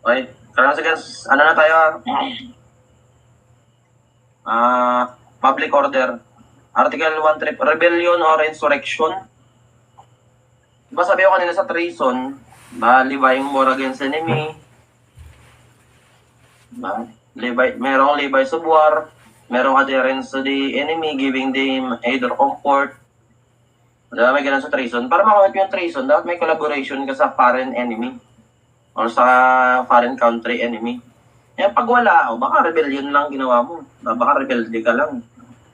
Okay. Kaya sige, ano na tayo? Public order. Article 1 rebellion or insurrection. Diba sabi ko kanina sa treason, levying war against enemy, merong levies of war, merong adherence to the enemy, giving them aid or comfort. Diba may ganun sa treason? Para makamit yung treason, dapat may collaboration ka sa foreign enemy or sa foreign country enemy. Pag wala, baka rebellion lang ginawa mo. Baka rebelde ka lang.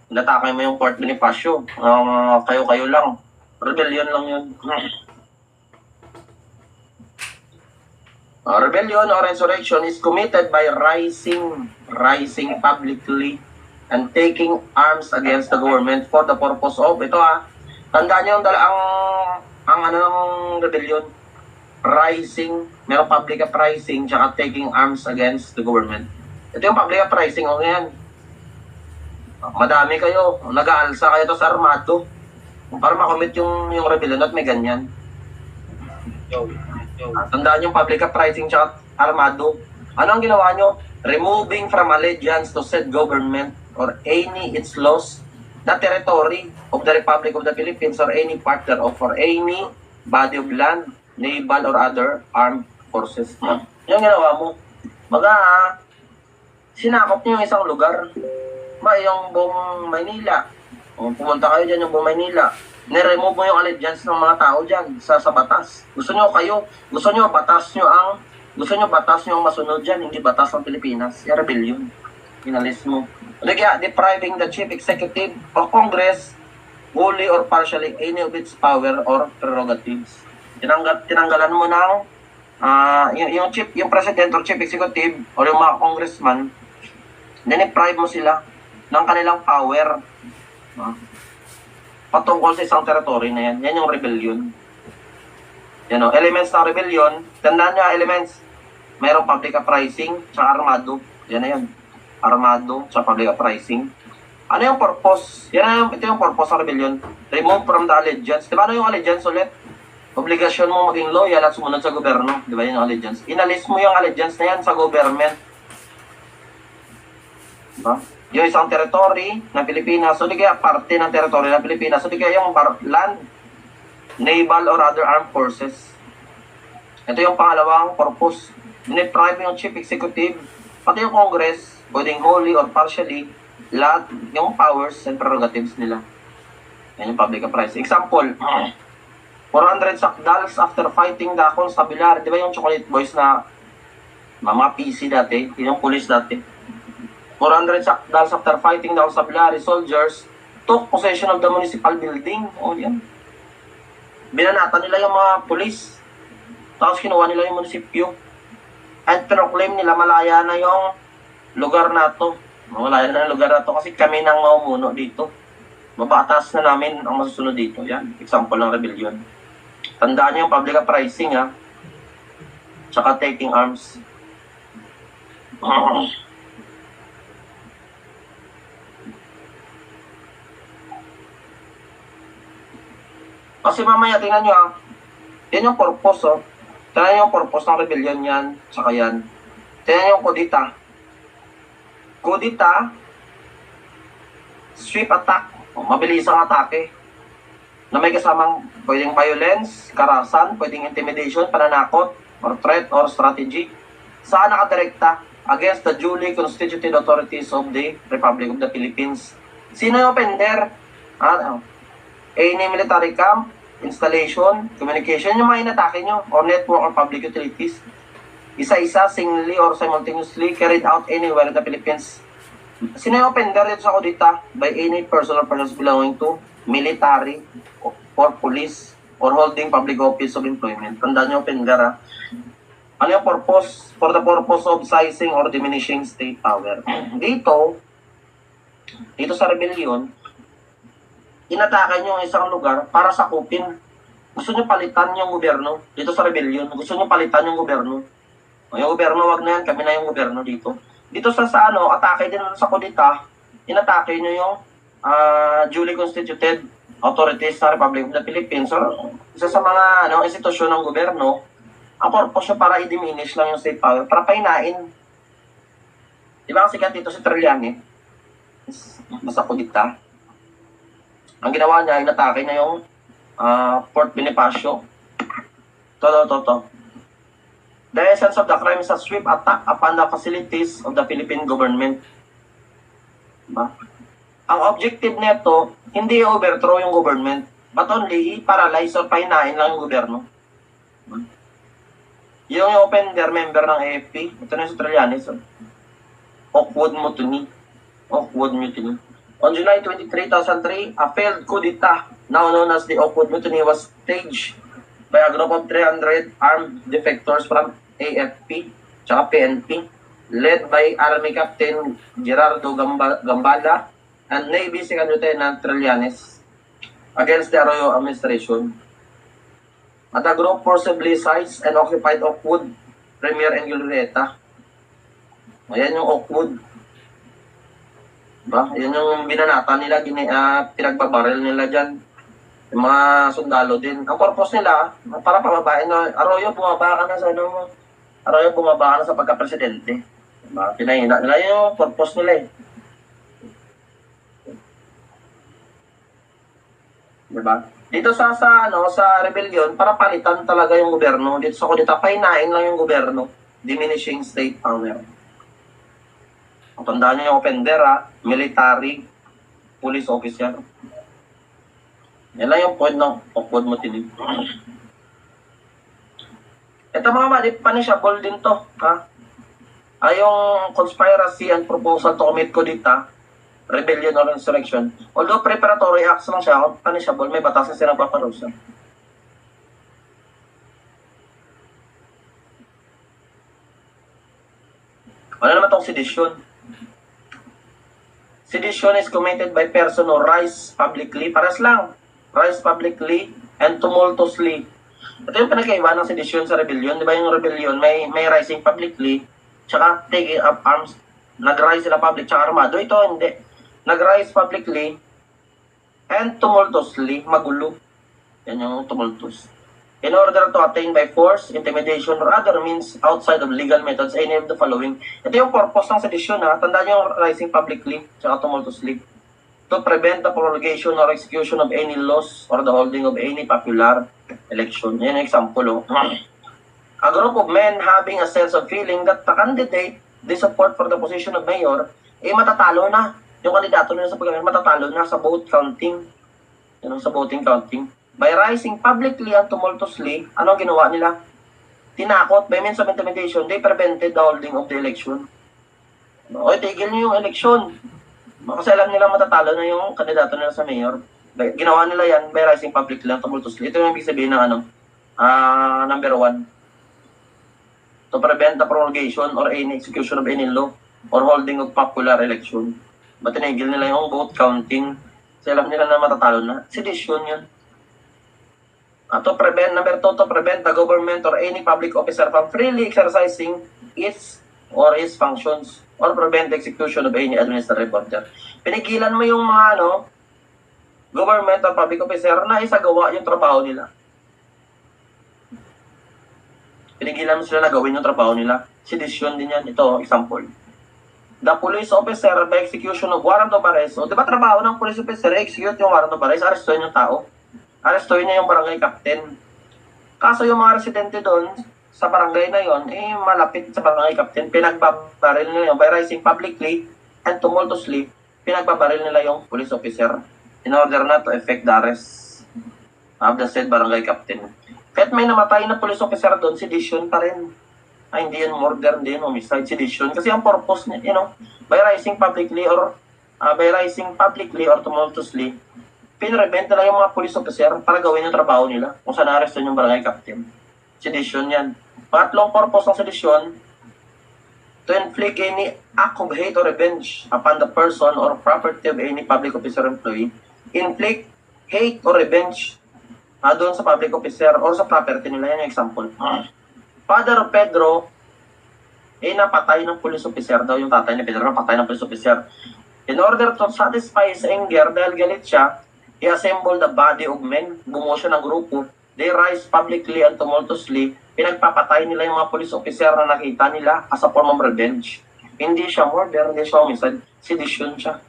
Inatakay mo yung Fort Bonifacio. Kayo-kayo lang. Rebellion lang yun. Rebellion or insurrection is committed by rising publicly and taking arms against the government for the purpose of, tandaan nyo ang ano ng rebellion, rising, merong public uprising, tsaka taking arms against the government. Ito yung public uprising, yan. Madami kayo, nag-aalsa kayo to sa armado para makomit yung rebellion at may ganyan. Tandaan yung public uprising tsaka armado. Ano ang ginawa nyo? Removing from allegiance to said government or any its laws the territory of the Republic of the Philippines or any part thereof or any body of land, naval or other armed forces. Yung ginawa mo, sinakop nyo yung isang lugar. Yung buong Maynila. Pumunta kayo dyan yung buong Maynila. Niremove mo yung allegiance ng mga tao dyan sa batas. Gusto nyo batas nyo ang masunod dyan, hindi batas ng Pilipinas. Yung rebellion. Inalis mo. Kaya depriving the chief executive of Congress wholly or partially any of its power or prerogatives. Tinanggalan mo ng yung president or chief executive or yung mga congressman, deprive mo sila ng kanilang power patungkol sa isang territory na yan. Yan yung rebellion. Elements ng rebellion, tandaan nyo elements. Mayroong public uprising sa armado. Yan na yan. Armado sa public uprising. Ano yung purpose? Ito yung purpose ng rebellion. Remove from the allegiance. Diba ano yung allegiance ulit? Obligasyon mo maging loyal at sumunod sa gobyerno. Diba yun yung allegiance? Inalis mo yung allegiance na yan sa government. Diba? Yung isang territory ng Pilipinas, so di kaya parte ng territory ng Pilipinas, so di kaya yung land, naval or other armed forces. Ito yung pangalawang purpose. Deprive yung chief executive, pati yung Congress, pwedeng wholly or partially, lahat yung powers and prerogatives nila. Yan yung public uprising. Example, 400 sakdals after fighting the constabulary. Di ba yung chocolate boys na mga PC dati, yung police dati. 400 sakdals after fighting the constabulary soldiers took possession of the municipal building. Yan. Binanatan nila yung mga police. Tapos kinuha nila yung munisipyo. And proclaim nila malaya na yung lugar na to. Malaya na yung lugar na to kasi kami nang maumuno dito. Mabatas na namin ang masusunod dito. Yan, example ng rebellion. Tandaan niyo yung public uprising, tsaka taking arms. Kasi mamaya, tingnan nyo, yan yung purpose, Tingnan yung purpose ng rebellion yan, saka yan. Tingnan yung kudita. Kudita, sweep attack, mabilis ang atake. Na may kasamang pwedeng violence, karahasan, pwedeng intimidation, pananakot, or threat, or strategy. Saan nakadirekta? Against the duly constituted authorities of the Republic of the Philippines. Sino yung offender? Any military camp, installation, communication, yung mga inatake nyo, or network or public utilities. Isa-isa, singly or simultaneously carried out anywhere in the Philippines. Sino yung offender dito sa kudita? By any person or persons belonging to military or police or holding public office of employment. Tandaan nyo offender, Ano yung purpose? For the purpose of sizing or diminishing state power. Dito sa rebellion, inatake nyo isang lugar para sakupin. Gusto nyo palitan yung gobyerno dito sa rebellion. Gusto nyo palitan yung gobyerno. Yung gobyerno, wag na yan. Kami na yung gobyerno dito. Dito sa atake din sa kudita, inatake nyo yung duly constituted authorities sa Republic of the Philippines. So, isa sa mga institusyon ng gobyerno Ang purpose nyo para i-diminish lang yung state power, para painain. Di ba kasi dito si Trillanes, basta kudita. Ang ginawa niya, inatake na yung Fort Bonifacio. To. The essence of the crime is a swift attack upon the facilities of the Philippine government. Diba? Ang objective nito, hindi overthrow yung government, but only i-paralyze or painain lang yung gobyerno. Diba? Yung offender member ng AFP, ito na si Trillanes, Oakwood Mutiny. On July 23, 2003, a failed coup d'etat, now known as the Oakwood Mutiny, was staged by a group of 300 armed defectors from AFP, tsaka PNP, led by Army Captain Gerardo Gambala and Navy Second Lieutenant Trillanes against the Arroyo administration. At the group forcibly seized and occupied Oakwood, Premier and Glorieta. Ayan yung Oakwood. Diba? Yan yung binanata nila, pinagbabaril nila dyan. Yung mga sundalo din. Ang purpose nila, para pababain na, Arroyo, bumaba ka na sa ano mo. Arroyo, bumaba ka na sa pagka-presidente. Diba? Pinahina nila yung purpose nila eh. Diba? Dito sa rebellion, para palitan talaga yung gobyerno. Dito sa kudita, painain lang yung gobyerno. Diminishing state power. Tandaan nyo yung offender, military, police officer. Yan lang yung point ng Oakwood Mutiny. Ito mga punishable din to. Yung conspiracy and proposal to commit kudita, rebellion or insurrection. Although preparatory acts lang siya, punishable, may batas na silang paparusa. Ano naman itong sedition? Sedition is committed by person who rise publicly, pares lang, rise publicly and tumultuously. Ito yung pinagkaiba ng sedition sa rebellion. Di ba yung rebellion, may rising publicly, tsaka taking up arms, nag-rise sila public, tsaka armado. Ito hindi. Nag-rise publicly and tumultuously, magulo. Yan yung tumultuous. In order to attain by force, intimidation, or other means outside of legal methods, any of the following. Ito yung purpose ng sedition, Tandaan nyo yung rising publicly, tsaka tumultuously. To prevent the promulgation or execution of any laws or the holding of any popular election. Yan yung example, A group of men having a sense of feeling that the candidate they support for the position of mayor, matatalo na. Yung kandidato nila sa pagkakas, matatalo na sa vote counting. Yan sa voting counting. By rising publicly and tumultuously, anong ginawa nila? Tinakot, by means of intimidation, they prevented the holding of the election. Tigil nyo yung election. Kasi alam nila matatalo na yung kandidato nila sa mayor. Ginawa nila yan by rising publicly and tumultuously. Ito yung ibig sabihin ng number 1. To prevent the promulgation or any execution of any law or holding of popular election. Tinigil nila yung vote counting. Kasi alam nila na matatalo na. Sedition yun. To prevent, number 2, to prevent the government or any public officer from freely exercising its or his functions or prevent the execution of any administrative order. Pinigilan mo yung mga government or public officer na isagawa yung trabaho nila. Pinigilan mo sila na gawin yung trabaho nila. Sedition din yan. Ito, example. The police officer by execution of warrant of arrest. O, di ba trabaho ng police officer, execute yung warrant of arrest, arrestuin yung tao. Arrestuin niya yung barangay captain. Kaso yung mga residente doon, sa barangay na yon, malapit sa barangay captain, pinagbabaril nila yung by rising publicly and tumultuously, pinagbabaril nila yung police officer in order not to effect the arrest of the said barangay captain. Kahit may namatay na police officer doon, sedition pa rin. Hindi yan murder, hindi yan homicide, sedition. Kasi ang purpose niya, by rising publicly or tumultuously, pinrevent nila yung mga police officer para gawin yung trabaho nila kung saan na-arrestan yung barangay captain. Sedition yan. Pangatlong purpose ng sedition, to inflict any act of hate or revenge upon the person or property of any public officer or employee. Inflict hate or revenge doon sa public officer or sa property nila. Yan yung example. Father Pedro, napatay ng police officer daw yung tatay ni Pedro, napatay ng police officer. In order to satisfy his anger dahil galit siya, he assembled a body of men, bumuo siya ng grupo, they rise publicly and tumultuously, pinagpapatay nila yung mga police officer na nakita nila as a form of revenge. Hindi siya murder, hindi siya homicide, sedition siya.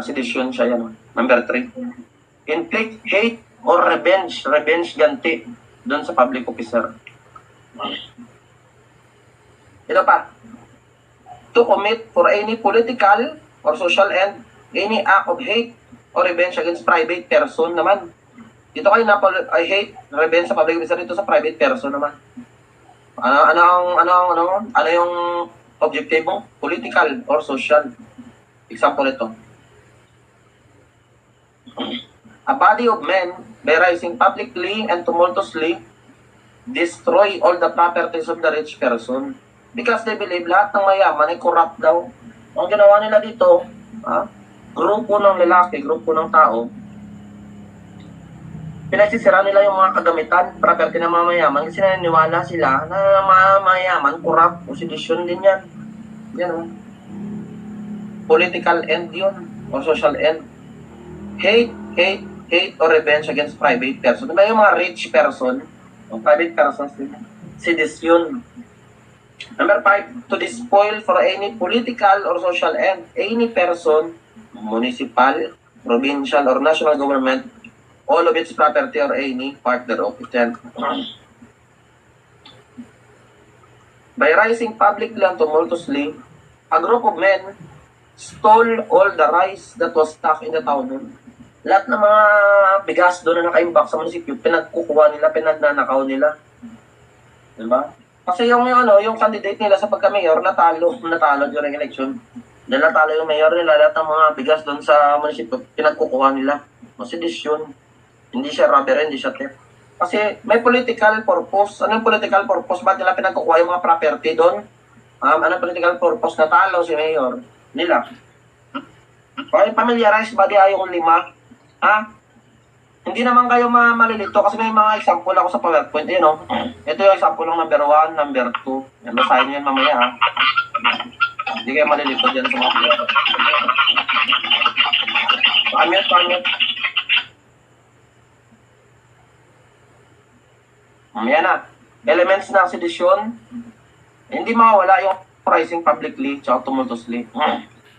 Sedition siya yan. Number 3. Inflict hate or revenge ganti doon sa public officer. Ito pa, to commit for any political or social end, any act of hate or revenge against private person naman. Dito kayo I hate, revenge sa public officer, dito sa private person naman. Ano yung objective mo? Political or social. Example ito. A body of men, by rising publicly and tumultuously, destroy all the properties of the rich person. Because they believe lahat ng mayaman ay corrupt daw. Ang ginawa nila dito, grupo ng lalaki, grupo ng tao, pinagsisira nila yung mga kagamitan, property ng mga mayaman, kasi naniniwala sila na mga mayaman, corrupt, o sedisyon din yan. Yan, political end yun, or social end. Hate or revenge against private person. Diba yung mga rich person, o private persons, sedisyon. Number 5, to despoil for any political or social end, any person, municipal, provincial, or national government, all of its property or any part thereof. By rising publicly and tumultuously, a group of men stole all the rice that was stuck in the town. Lahat ng mga bigas doon na nakaimbak sa munisipyo, pinagkukuha nila, pinagnanakaw nila. Diba? Kasi yung candidate nila sa pagka-mayor, natalo during election. Dahil natalo yung mayor nila, lahat ng mga bigas doon sa munisipyo, pinagkukuha nila. Sedisyon. Hindi siya robbery, hindi siya theft. Kasi may political purpose. Anong political purpose? Ba't nila pinagkukuha yung mga property doon? Anong political purpose? Natalo si mayor nila. Okay, familiarize ba di yung 5? Hindi naman kayo malilito kasi may mga example ako sa PowerPoint. Ito yung example ng number 1, number 2. Yan, basahin nyo yan mamaya. Hindi kayo malilito dyan sa mga PowerPoint. Pamit. Yan na. Elements ng sedisyon. Hindi mawawala yung rising publicly tsaka tumultuously.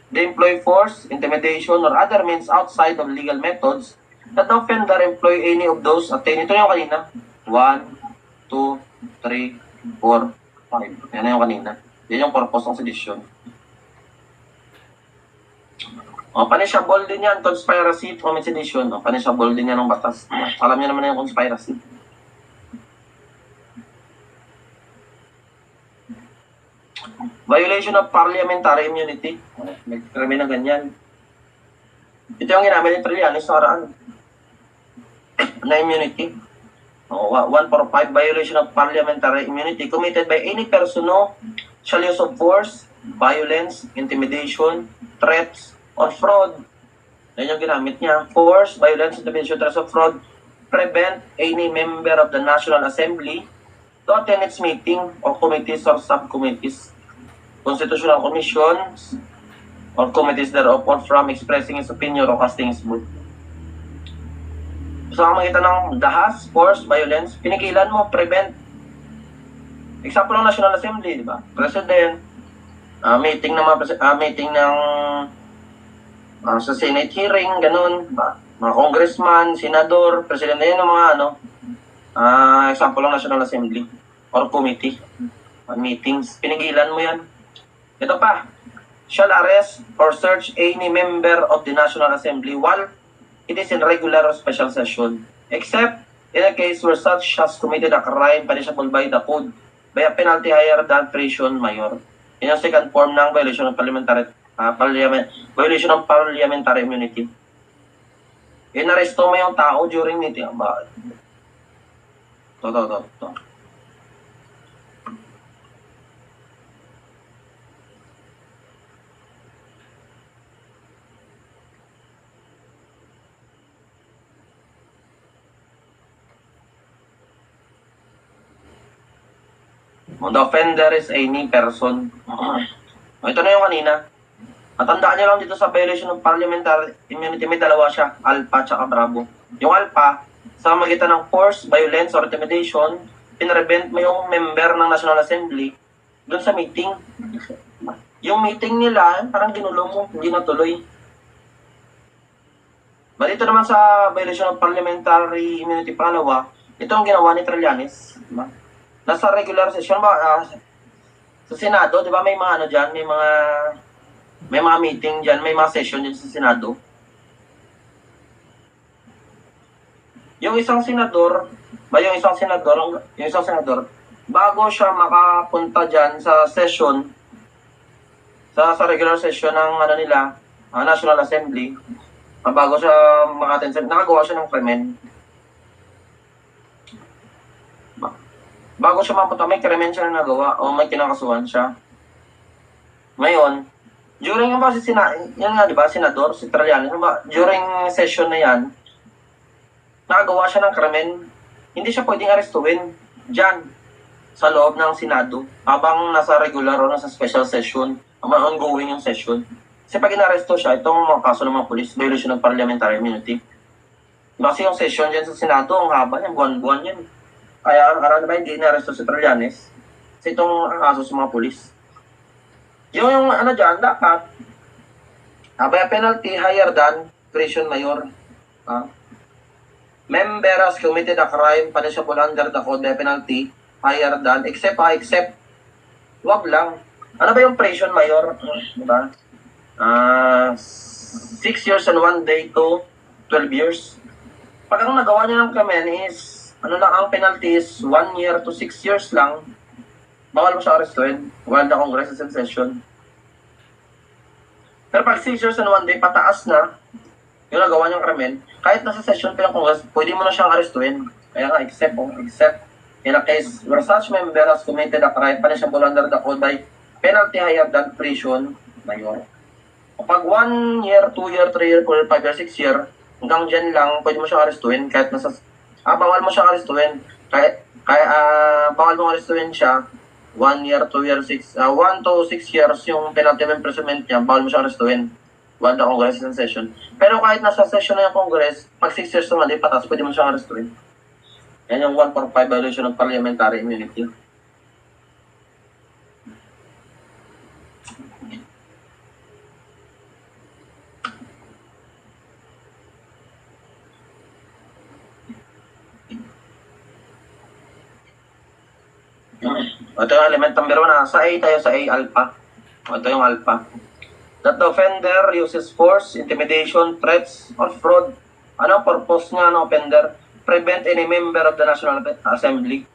They employ force, intimidation, or other means outside of legal methods that the offender employ any of those attained. Ito yung kanina. 1, 2, 3, 4, 5. Yan na yung kanina. Yan yung purpose ng sedisyon. Punishable din yan. Conspiracy to commit sedition. Punishable din yan ng batas. Alam niyo naman yung conspiracy. Violation of parliamentary immunity. Nagkrami na ganyan. Ito yung ginamit ni Trillanes sa haraan. Na immunity. 145, violation of parliamentary immunity committed by any person who shall use of force, violence, intimidation, threats, or fraud. Yan yung ginamit niya. Force, violence, intimidation, threats, or fraud. Prevent any member of the National Assembly to attend its meeting or committees or subcommittees, constitutional commissions, or committees thereof, or from expressing his opinion or casting his vote. So, ang makita ng dahas, force, violence, pinigilan mo, prevent. Example ng National Assembly, di ba? President, meeting ng sa Senate hearing, ganun, ba? Mga congressman, senador, president, yun ng mga example ng National Assembly or committee, meetings, pinigilan mo yan. Ito pa, shall arrest or search any member of the National Assembly while it is in regular or special session, except in a case where such has committed a crime punishable by the code by a penalty higher than prison mayor. Yun yung second form ng violation of violation of parliamentary immunity. Inaresto mo yung tao during meeting. Ito. The offender is any person. Ito na yung kanina. Matandaan nyo lang dito sa violation of parliamentary immunity, may dalawa siya, alpha at bravo. Yung alpha, sa magitan ng force, violence, or intimidation, pinrevent mo yung member ng National Assembly doon sa meeting. Yung meeting nila, parang ginulo mo, hindi natuloy. Dito naman sa violation of parliamentary immunity pangalawa, ito ang ginawa ni Trillanes. Diba? Nasa regular session ba, sa Senado, di ba may mga ano dyan, may mga meeting dyan, may mga session dyan sa Senado. Yung isang senador, yung isang senador, bago siya makapunta dyan sa session, sa regular session ng ano nila, National Assembly, bago siya maka-attend, nakagawa siya ng krimen. Bago siya mapunta, may krimen siya na nagawa o may kinakasuhan siya. Ngayon, during yung ba yan nga, di ba, senador, si Trillanes, during session na yan, nakagawa siya ng krimen, hindi siya pwedeng arestuin dyan sa loob ng Senado habang nasa regular o nasa special session, ongoing yung session. Kasi pag inaresto siya, itong mga kaso ng mga polis, violation ng parliamentary immunity. Kasi yung session dyan sa Senado, ang haba yan, buwan-buwan yan. Kaya araw na ba hindi inaresto si Trillanes? Kasi itong kaso sa mga polis. Yung ano dyan, dapat, by a penalty higher than prison mayor. Member has committed a crime punishable under the code by penalty higher than, except, wag lang. Ano ba yung prison mayor? Diba? 6 years and 1 day to 12 years. Pag ang nagawa niya ng krimen is, ano lang, ang penalty is 1 year to 6 years lang, bawal mo siya arestuin while the Congress is in session. Pero pag 6 years and 1 day, pataas na, yung nagawa niyang krimen, kahit nasa session pa yung Congress, pwede mo na siyang arestuin. Kaya nga, except in a case where such member has committed a crime punishable under the code by penalty higher than prison mayor. Kapag 1 year, 2 year, 3 year, 4 year, 5 year, 6 year, hanggang dyan lang, pwede mo siyang arestuin kahit nasa, bawal mo siyang arestuin. Bawal mo arestuin siya, 1 year, 2 year, 1 to 6 years yung penalty of imprisonment niya, bawal mo siyang arestuin while the Congress is in session. Pero kahit nasa session na yung Congress, pag 6 years naman, di patas, pwede mo siyang arestuin. Yan yung 145 violation of parliamentary immunity. Ito yung element number 1. Sa A tayo, sa A, alpha. Ito yung alpha. That the offender uses force, intimidation, threats, or fraud. Ano ang purpose nga ng offender? Prevent any member of the National Assembly.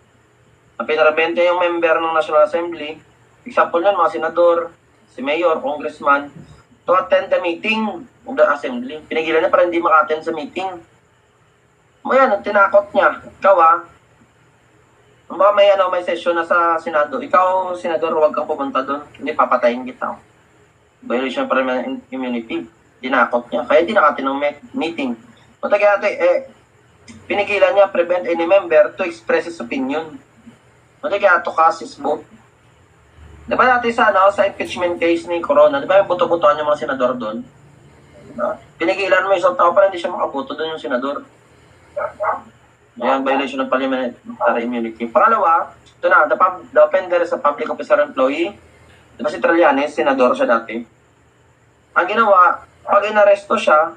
Ang pinarevent niya yung member ng National Assembly, example nun, mga senador, si mayor, congressman, to attend the meeting of the Assembly. Pinigilan niya para hindi maka-attend sa meeting. Yan, tinakot niya. Ikaw baka may session na sa Senado. Ikaw, senador, huwag kang pumunta doon. Hindi papatayin kita. Violation of parliamentary immunity. Tinakot niya. Kaya hindi nakatin ng meeting. O kaya pinigilan niya prevent any member to express his opinion. O kaya to cast his vote. Diba natin sa impeachment case ni Corona, diba yung buto-butoan yung mga senador doon? Pinigilan mo isang tao para hindi siya makaboto doon yung senador. Ayan, violation ng parliamentary immunity. Pangalawa, ito na, the offender is a public officer employee. Diba si Trillanes, senador siya dati. Ang ginawa, pag inaresto siya,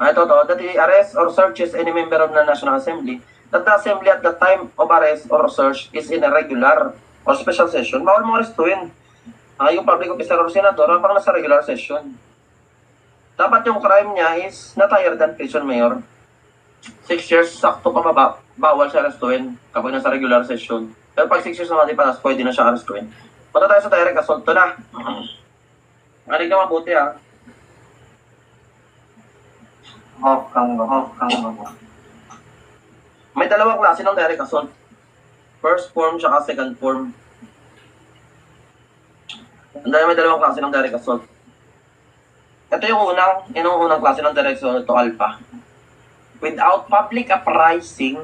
that he arrests or searches any member of the National Assembly, that the Assembly at the time of arrest or search is in a regular or special session, bawal mo arestuin. Yung public officer or senador, habang nasa regular session. Dapat yung crime niya is not higher than prison mayor. 6 years, sakto pa bawal siya arestuin kapag nasa regular session. Pero pag 6 years naman di patas, pwede na siya arestuin. Punta tayo sa direct assault. Ito na. Marig na mabuti May dalawang klase ng direct assault. First form tsaka second form. May dalawang klase ng direct assault. Ito yung unang klase ng direct assault, ito alpha. Without public uprising,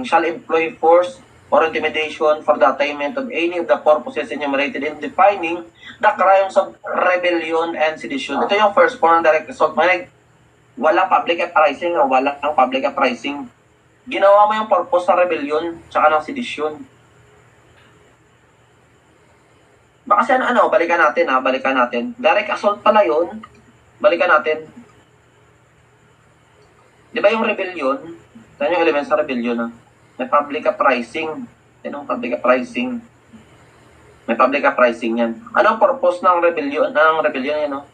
shall employ force or intimidation for the attainment of any of the purposes enumerated in defining the crimes of rebellion and sedition. Ito yung first form ng direct assault. Walang public uprising o walang public uprising. Ginawa mo yung purpose ng rebellion tsaka ng sedisyon. Baka kasi balikan natin. Direct assault pala yun. Balikan natin. Di ba yung rebellion? Yan yung elements sa rebellion. May public uprising. Yan ang public uprising. May public uprising yan. Ano ang purpose ng rebellion? Yan, no?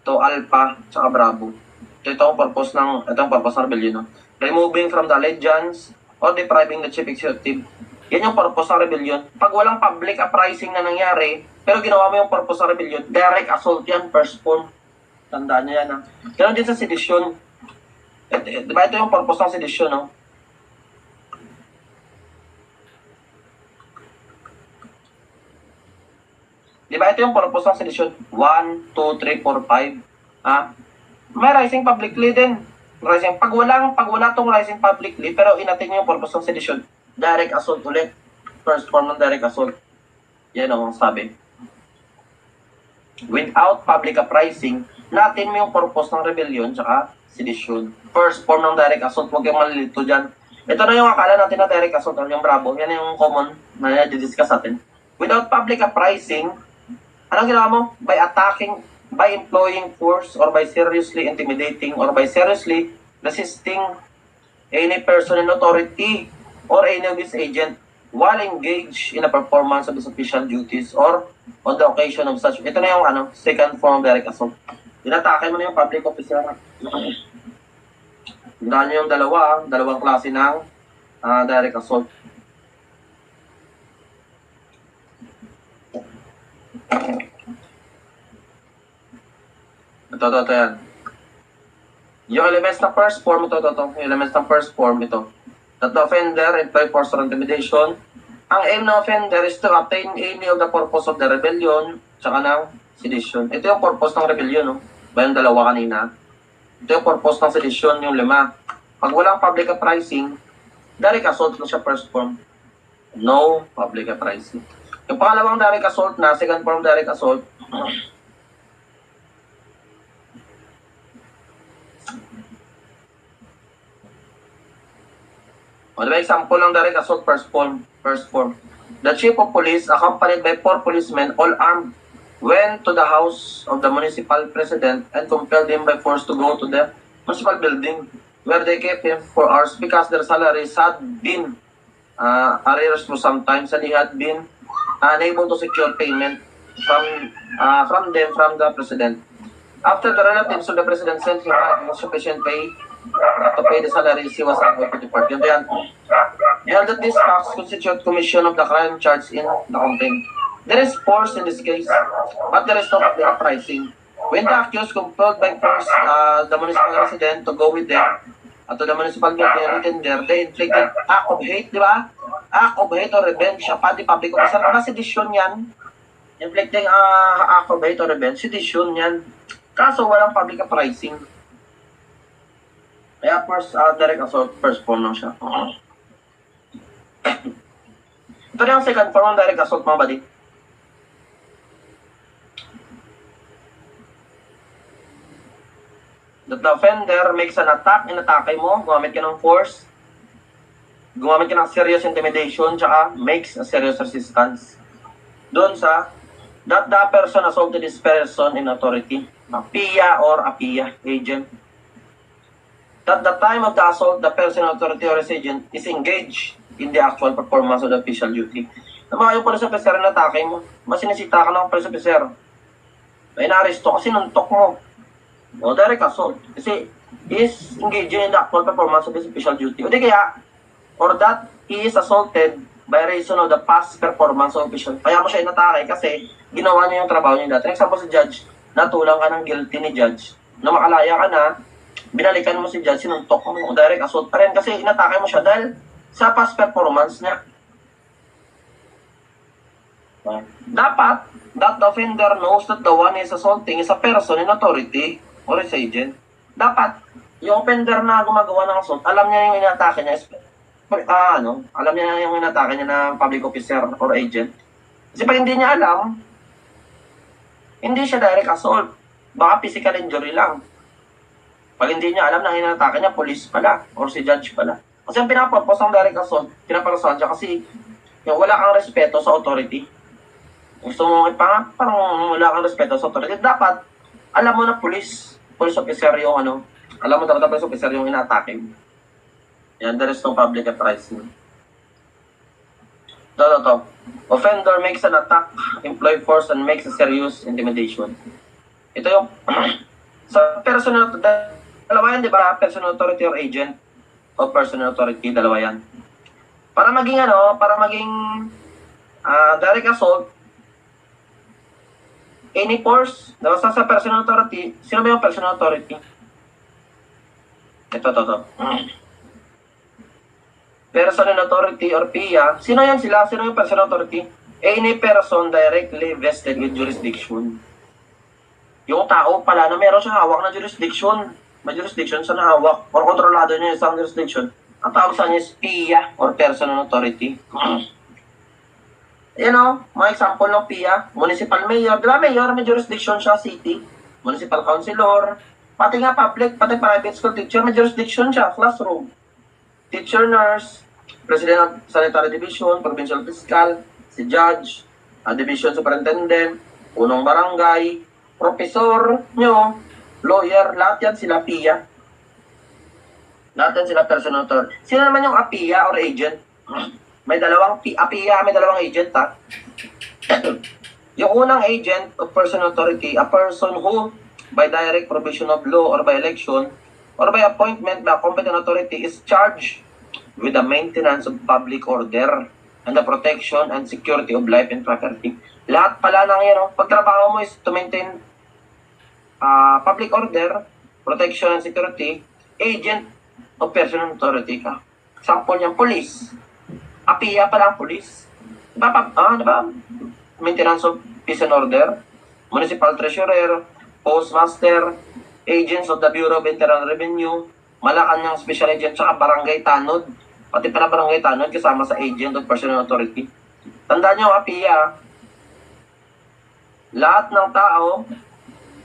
To Alpha, tsaka Bravo. Ito ang purpose ng rebellion, no? Removing from the allegiance or depriving the chief executive. Yan yung purpose ng rebellion. Pag walang public uprising na nangyari, pero ginawa mo yung purpose ng rebellion, direct assault yan, first form. Tandaan nyo yan, ha? Ganon din sa sedisyon. Diba ito yung purpose ng sedisyon, no? Diba ito yung purpose ng sedisyon? 1, 2, 3, 4, 5. Ha? May rising publicly din. Pag wala tong rising publicly, pero inatin yung purpose ng sedisyon, direct assault ulit. First form ng direct assault. Yan ang sabi. Without public uprising, natin mo yung purpose ng rebellion tsaka sedisyon. First form ng direct assault, huwag kayong malilito dyan. Ito na yung akala natin na direct assault, yung Bravo. Yan yung common na i-discuss natin. Without public uprising, anong ginawa mo? By employing force or by seriously intimidating or by seriously resisting any person in authority or any of his agent while engaged in a performance of his official duties or on the occasion of such. Ito na yung second form of direct assault. Inatake mo na yung public officer. Tandaan nyo yung dalawang klase ng direct assault. Ito yan. Yung elements ng first form, yung elements ng first form, ito. That the offender employ force or intimidation. Ang aim ng offender is to attain any of the purpose of the rebellion, tsaka ng sedition. Ito yung purpose ng rebellion, no? Ba yung dalawa kanina? Ito yung purpose ng sedition, yung 5. Pag walang public uprising, direct assault na siya first form. No public uprising. Yung pangalawang direct assault na, second form direct assault, diba example ng direct assault first form. The chief of police, accompanied by 4 policemen, all armed, went to the house of the municipal president and compelled him by force to go to the municipal building, where they kept him for hours because their salaries had been arrears for some time, and he had been unable to secure payment from the president. After the relatives of the president sent him sufficient pay to pay the salaries, he was unable to depart. Yun yan. Held that these facts constitute commission of the crime charged in the complaint. There is force in this case, but there is no public uprising. When the accused compelled by force the municipal resident to go with them to the municipal building there, they inflicted act of hate, di ba? Act of hate or revenge upon the public officer. Ano sedition yan? Inflicting act of hate or revenge, sedition yan. Kaso walang public uprising. Kaya first, direct assault, first form lang siya. Ito na yung second form ng direct assault, mga buddy. That the offender makes an attack, inatake mo, gumamit ka ng force, gumamit ka ng serious intimidation, tsaka makes a serious resistance. Doon sa that the person assaulted this person in authority, a PIA or a PIA agent. That the time of the assault, the person in authority or his agent is engaged in the actual performance of the official duty. Na mga yung police officer na atake mo, mas sinisita ka ng police officer. May na-arresto kasi nuntok mo. O direct assault. Kasi he is engaging in the actual performance of his official duty. O di kaya, or that he is assaulted by reason of the past performance of official. Kaya mo siya inatake kasi ginawa niya yung trabaho niya dati. Example si judge, natulang ka ng guilty ni judge. Na makalaya ka na, binalikan mo si judge, sinuntok mo, o direct assault pa rin kasi inatake mo siya dahil sa past performance niya. Dapat, that the offender knows that the one is assaulting is a person in authority or his agent. Dapat, yung offender na gumagawa ng assault, alam niya yung inatake niya, alam niya yung inatake niya na public officer or agent. Kasi pag hindi niya alam, hindi siya direct assault. Baka physical injury lang. Pag hindi niya alam na hinatake niya, police pala or si judge pala. Kasi ang pinapapos ng direct assault, pinaparusahan siya kasi yung wala kang respeto sa authority. Gusto mo parang wala kang respeto sa authority. Dapat, alam mo na police officer yung alam mo dapat police officer yung inatake. Yan, there is no public uprising. To. Offender makes an attack, employ force, and makes a serious intimidation. Ito yung sa personal, dalawa yan, di ba? Personal authority or agent o personal authority, dalawa yan. Para maging direct assault, any force, diba? Sa personal authority, sino ba yung personal authority? Ito. Personal authority or PIA, sino yan sila? Sino yung personal authority? Any person directly vested with jurisdiction. Yung tao pala na meron siyang hawak na jurisdiction. May jurisdiction siya na hawak or kontrolado niya yung isang jurisdiction. Ang tawag sa niya is PIA or personal authority. Mga example ng PIA, municipal mayor. Di ba mayor, may jurisdiction siya, city. Municipal councilor. Pati nga public, pati private school teacher, may jurisdiction siya, classroom. Teacher nurse, president ng sanitary division, provincial fiscal, si judge, division superintendent, punong barangay, professor nyo, lawyer, lahat yan sila PIA. Lahat yan sila personal authority. Sino naman yung APIA or agent? May dalawang APIA, may dalawang agent ha. Yung unang agent of personal authority, a person who, by direct provision of law or by election, or by appointment by a competent authority is charged with the maintenance of public order and the protection and security of life and property. Lahat pala ng pagtrabaho mo is to maintain public order, protection and security, agent of personal authority ka. Example niyan, police. APIA pala ang police. Diba? Maintenance of peace and order, municipal treasurer, postmaster, agents of the Bureau of Internal Revenue, Malacanang Special Agent, saka Barangay Tanod. Pati pala Barangay Tanod kasama sa agent of personal authority. Tandaan nyo, APIA, lahat ng tao,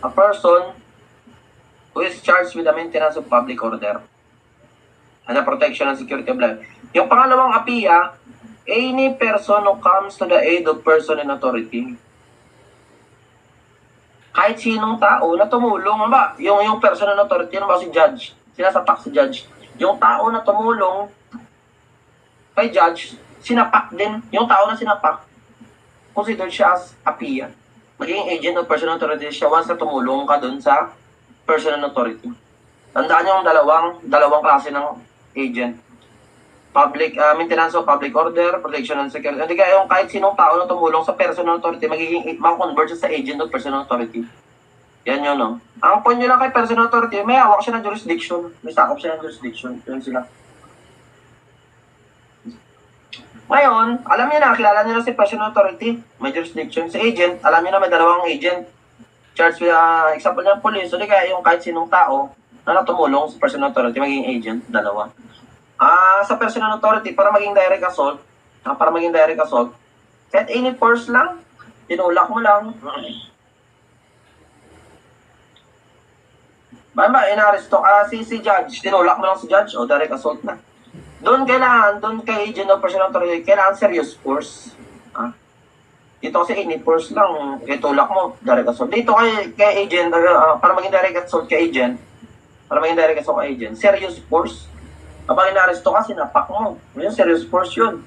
a person who is charged with the maintenance of public order and the protection and security of life. Yung pangalawang APIA, any person who comes to the aid of person in authority. Kahit sinong tao na tumulong, ba? Yung personal authority, ba si judge? Sinasapak si judge. Yung tao na tumulong kay judge, sinapak din. Yung tao na sinapak, considered siya as APIA. Magiging agent of personal authority siya once na tumulong ka dun sa personal authority. Tandaan niyo yung dalawang klase ng agent. Public, maintenance of public order, protection and security. Hindi kaya yung kahit sinong tao na tumulong sa personal authority, mag-convert siya sa agent of personal authority. Yan yun, no? Ang point nyo lang kay personal authority, may hawak siya ng jurisdiction. May sakop siya ng jurisdiction. Yun sila. Ngayon, alam niyo na, kilala niyo na si personal authority, may jurisdiction. Si agent, alam niyo na may dalawang agent. Charged with, example ng police, so di kaya yung kahit sinong tao na tumulong sa personal authority, magiging agent, dalawa. Sa personal authority, para maging direct assault, kahit any force lang, tinulak mo lang. Inaresto ka, si judge, tinulak mo lang si judge, o direct assault na. Doon kay agent of personal authority, kailangan serious force. Dito kasi any force lang, tulak mo, direct assault. Dito kay agent, para maging direct assault kay agent, serious force. Kapag inaresto ka, sinapak mo. Yun, serious force yun.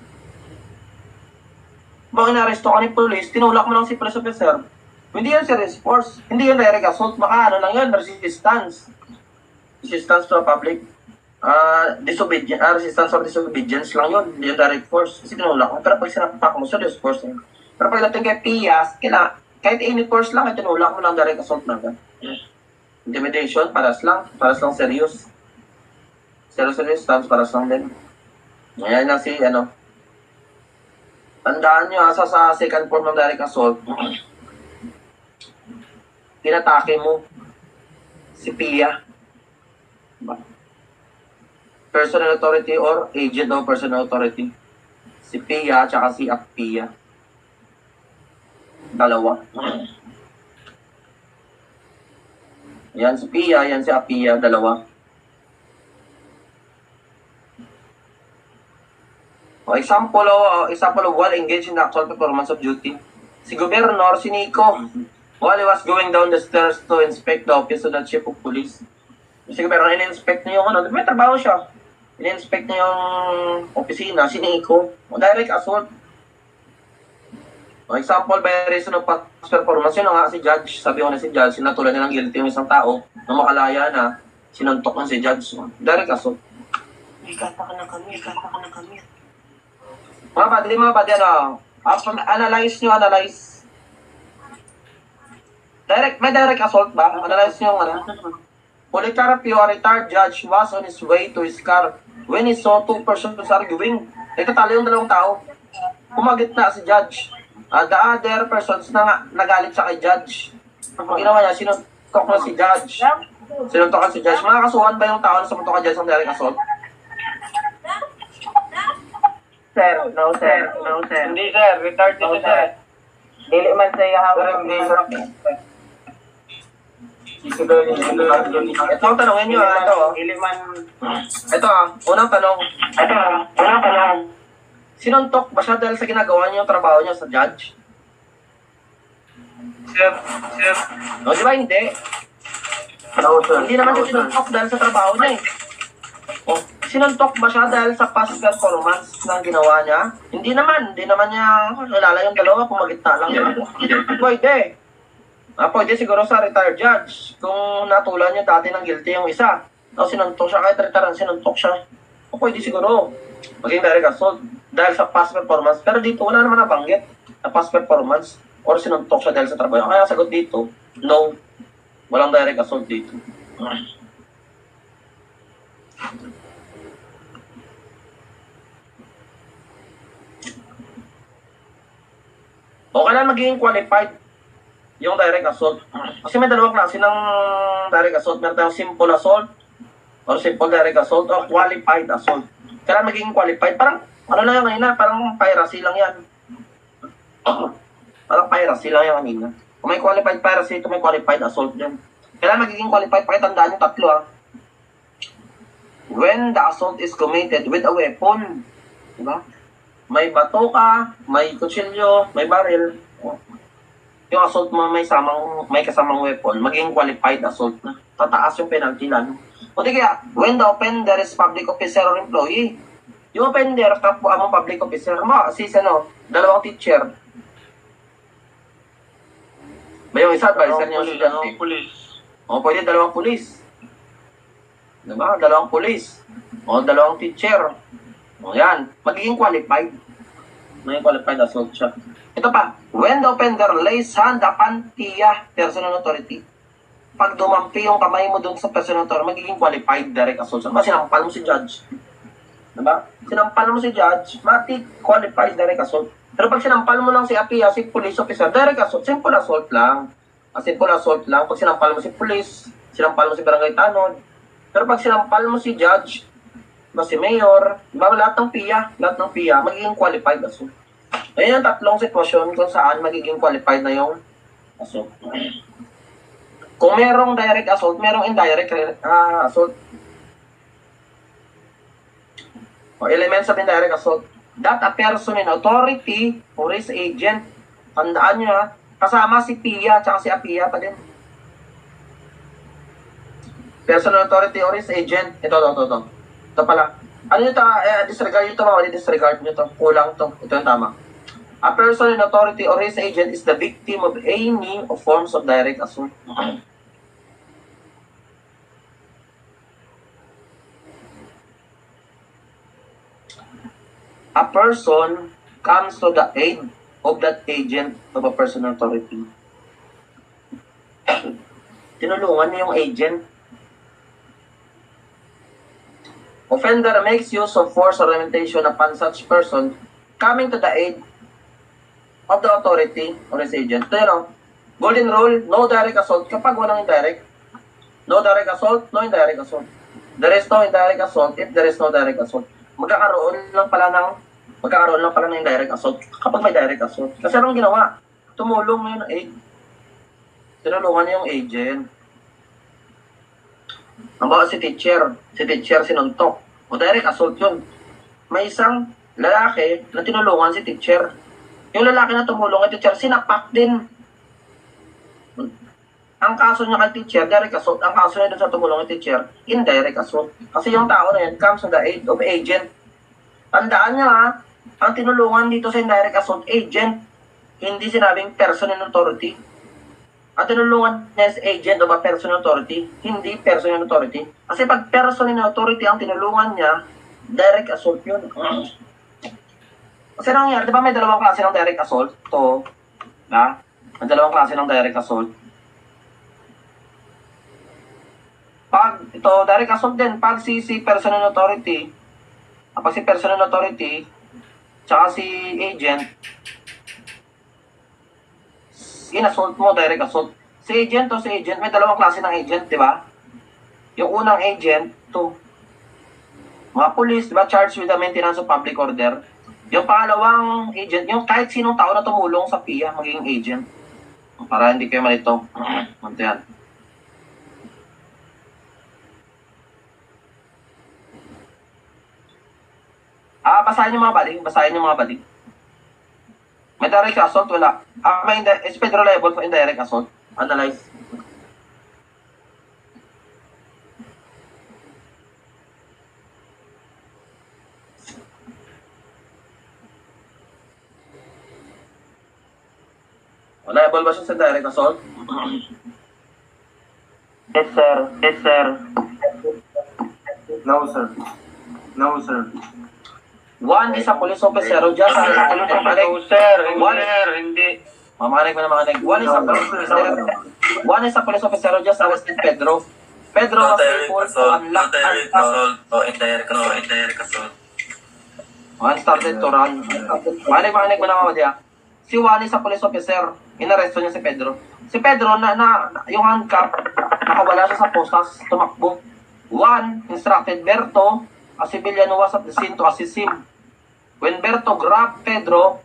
Kapag inaresto ka ni police, tinulak mo lang si police officer. Hindi yun serious force. Hindi yun direct assault. Baka lang yun, resistance. Resistance to the public. Resistance or disobedience lang yun. Hindi yun direct force. Kasi tinulak mo. Pero pag sinapak mo, serious force yun. Pero pagdating kay PIAS, kahit any force lang, tinulak mo lang direct assault na. Intimidation, paras lang serious. Serious resistance, paras lang din. Ngayon na tandaan nyo, sa second form ng direct assault, tinatake mo si PIA. Personal authority or agent of personal authority. Si PIA at si APIA. Dalawa. Yan si Pia, yan si Apia, dalawa. Example of while engaged in the actual performance of duty. Si Governor, si Nico, while he was going down the stairs to inspect the office of the chief of police. Si Governor, in-inspect niya yung may trabaho siya. In-inspect niya yung opisina, si Nico. Direct assault. Example, by reason of past performance, yun nga si judge. Sabi ko na si judge, sinatulan niya ng guilty yung isang tao na makalaya na sinuntok na si judge. Direct assault. Ikata ka na kami. Mga pati, analyze nyo, analyze. May direct assault ba? Analyze nyo yung Policarpio, a retired judge, was on his way to his car when he saw two persons arguing. Nagtatalo yung dalawang tao. Pumagit na si judge. The other persons na nagalit siya kay judge. Ang ginawa niya, sinuntok na si judge. Sinuntokan si judge. Makakasuhan ba yung tao na sumuntok kay judge ng direct assault? Sir, no sir. Hindi sir, retarded No, siya sir. Dili man sa hawak. Ito ang tanongin nyo, ito. Dili man. Ito unang tanong. Sinuntok ba siya dahil sa ginagawa niya yung trabaho niya sa judge? Sir. No, di ba hindi? Hindi naman siya sinuntok dahil sa trabaho niya sinuntok ba siya dahil sa past performance na ginawa niya? Hindi naman niya nalala yung dalawa, pumagitna lang. Pwede. Pwede siguro sa retired judge. Kung natulan niya dati ng guilty yung isa, tapos sinuntok siya, kahit retired, sinuntok siya. Pwede siguro maging direct assault dahil sa past performance. Pero dito, wala naman nabanggit na past performance or sinuntok siya dahil sa trabaho. Kaya sagot dito, no. Walang direct assault dito. O kailan magiging qualified yung direct assault? Kasi may dalawang klase ng direct assault. Meron tayong simple assault or simple direct assault or qualified assault. Kailan magiging qualified? Parang, lang yung kanina, parang piracy lang yan. Parang piracy lang yung kanina. Kung may qualified piracy, ito may qualified assault yan. Kailan magiging qualified? Pakitandaan yung tatlo When the assault is committed with a weapon. Diba? May bato ka, may kutsilyo, may baril. Yung assault mo may kasamang weapon, maging qualified assault na. Tataas yung penalty lang. O di kaya, when the offender is public officer or employee, yung offender, kapwa mo public officer mo, dalawang teacher. May yung isa, advisor niya yung estudyante. Police. O pwede dalawang pulis. Diba? Dalawang pulis. O dalawang teacher. O yan, magiging qualified. Magiging qualified assault siya. Ito pa, when the offender lays hand upon PIA, personal authority, pag dumampi yung kamay mo dun sa personal authority, magiging qualified direct assault. Diba? Sinampal mo si judge. Diba? Sinampal mo si judge, mati qualified direct assault. Pero pag sinampal mo lang si PIA, si police officer, direct assault, simple assault lang. Simple assault lang. Pag sinampal mo si police, sinampal mo si barangay tanod. Pero pag sinampal mo si judge, si mayor, lahat ng PIA, magiging qualified assault. Ayan ang tatlong sitwasyon kung saan magiging qualified na yung assault. Kung merong direct assault, merong indirect assault. O elements of indirect assault. That a person in authority or his agent, tandaan nyo kasama si PIA at si APIA pa din. Personal authority or his agent. Ito pala. Ano nyo ito? Disregard nyo ito. Disregard nyo ito. Kulang ito. Ito yung tama. A person in authority or his agent is the victim of any of forms of direct assault. A person comes to the aid of that agent of a personal authority. Tinulungan niya yung agent. Offender makes use of force or limitation upon such person coming to the aid of the authority or his agent. Pero, golden rule, no direct assault kapag walang indirect. No direct assault, no indirect assault. There is no indirect assault if there is no direct assault. Magkakaroon lang pala ng indirect assault kapag may direct assault. Kasi anong ginawa? Tumulong yung aid. Tinulungan yung agent. Halimbawa si teacher sinuntok. O direct assault yun. May isang lalaki na tinulungan si teacher. Yung lalaki na tumulong kay teacher, sinapak din. Ang kaso niya kay teacher, direct assault. Ang kaso niya dun sa tumulong kay teacher, indirect assault. Kasi yung tao na yan comes to the aid of agent. Tandaan niya ha, ang tinulungan dito sa indirect assault, agent. Hindi sinabing person in authority. Ang tinulungan niya is agent of a person in authority, hindi person in authority. Kasi pag person in authority ang tinulungan niya, direct assault yun. Kasi nangyari, di ba may dalawang klase ng direct assault? Ito, na? May dalawang klase ng direct assault. Pag ito, direct assault din, pag si person in authority, pag si person in authority, tsaka si agent, in-assault mo, direct assault. Si agent, may dalawang klase ng agent, di ba? Yung unang agent, to mga police, di ba, charged with the maintenance of public order. Yung pangalawang agent, yung kahit sinong tao na tumulong sa PIA, magiging agent. Para hindi kayo malito. Ito yan. Basahin yung mga bali. May direct assault, wala. Is Pedro liable for indirect assault? Analyze. Liable ba siya sa direct assault? Yes, sir. Yes, sir. No, sir. No, sir. One is a police officer who just No, sir. Hindi. Mamanig. One is a police officer who just arrested Pedro. Pedro was able to unlock and started to run. Manig mo na ako diya. Si Juan is a police officer. Inaresto niya si Pedro. Si Pedro, yung handcuff, nakawala siya sa postas, tumakbo. Juan instructed Berto, a civilian who was at the scene, to assist him. When Berto grabbed Pedro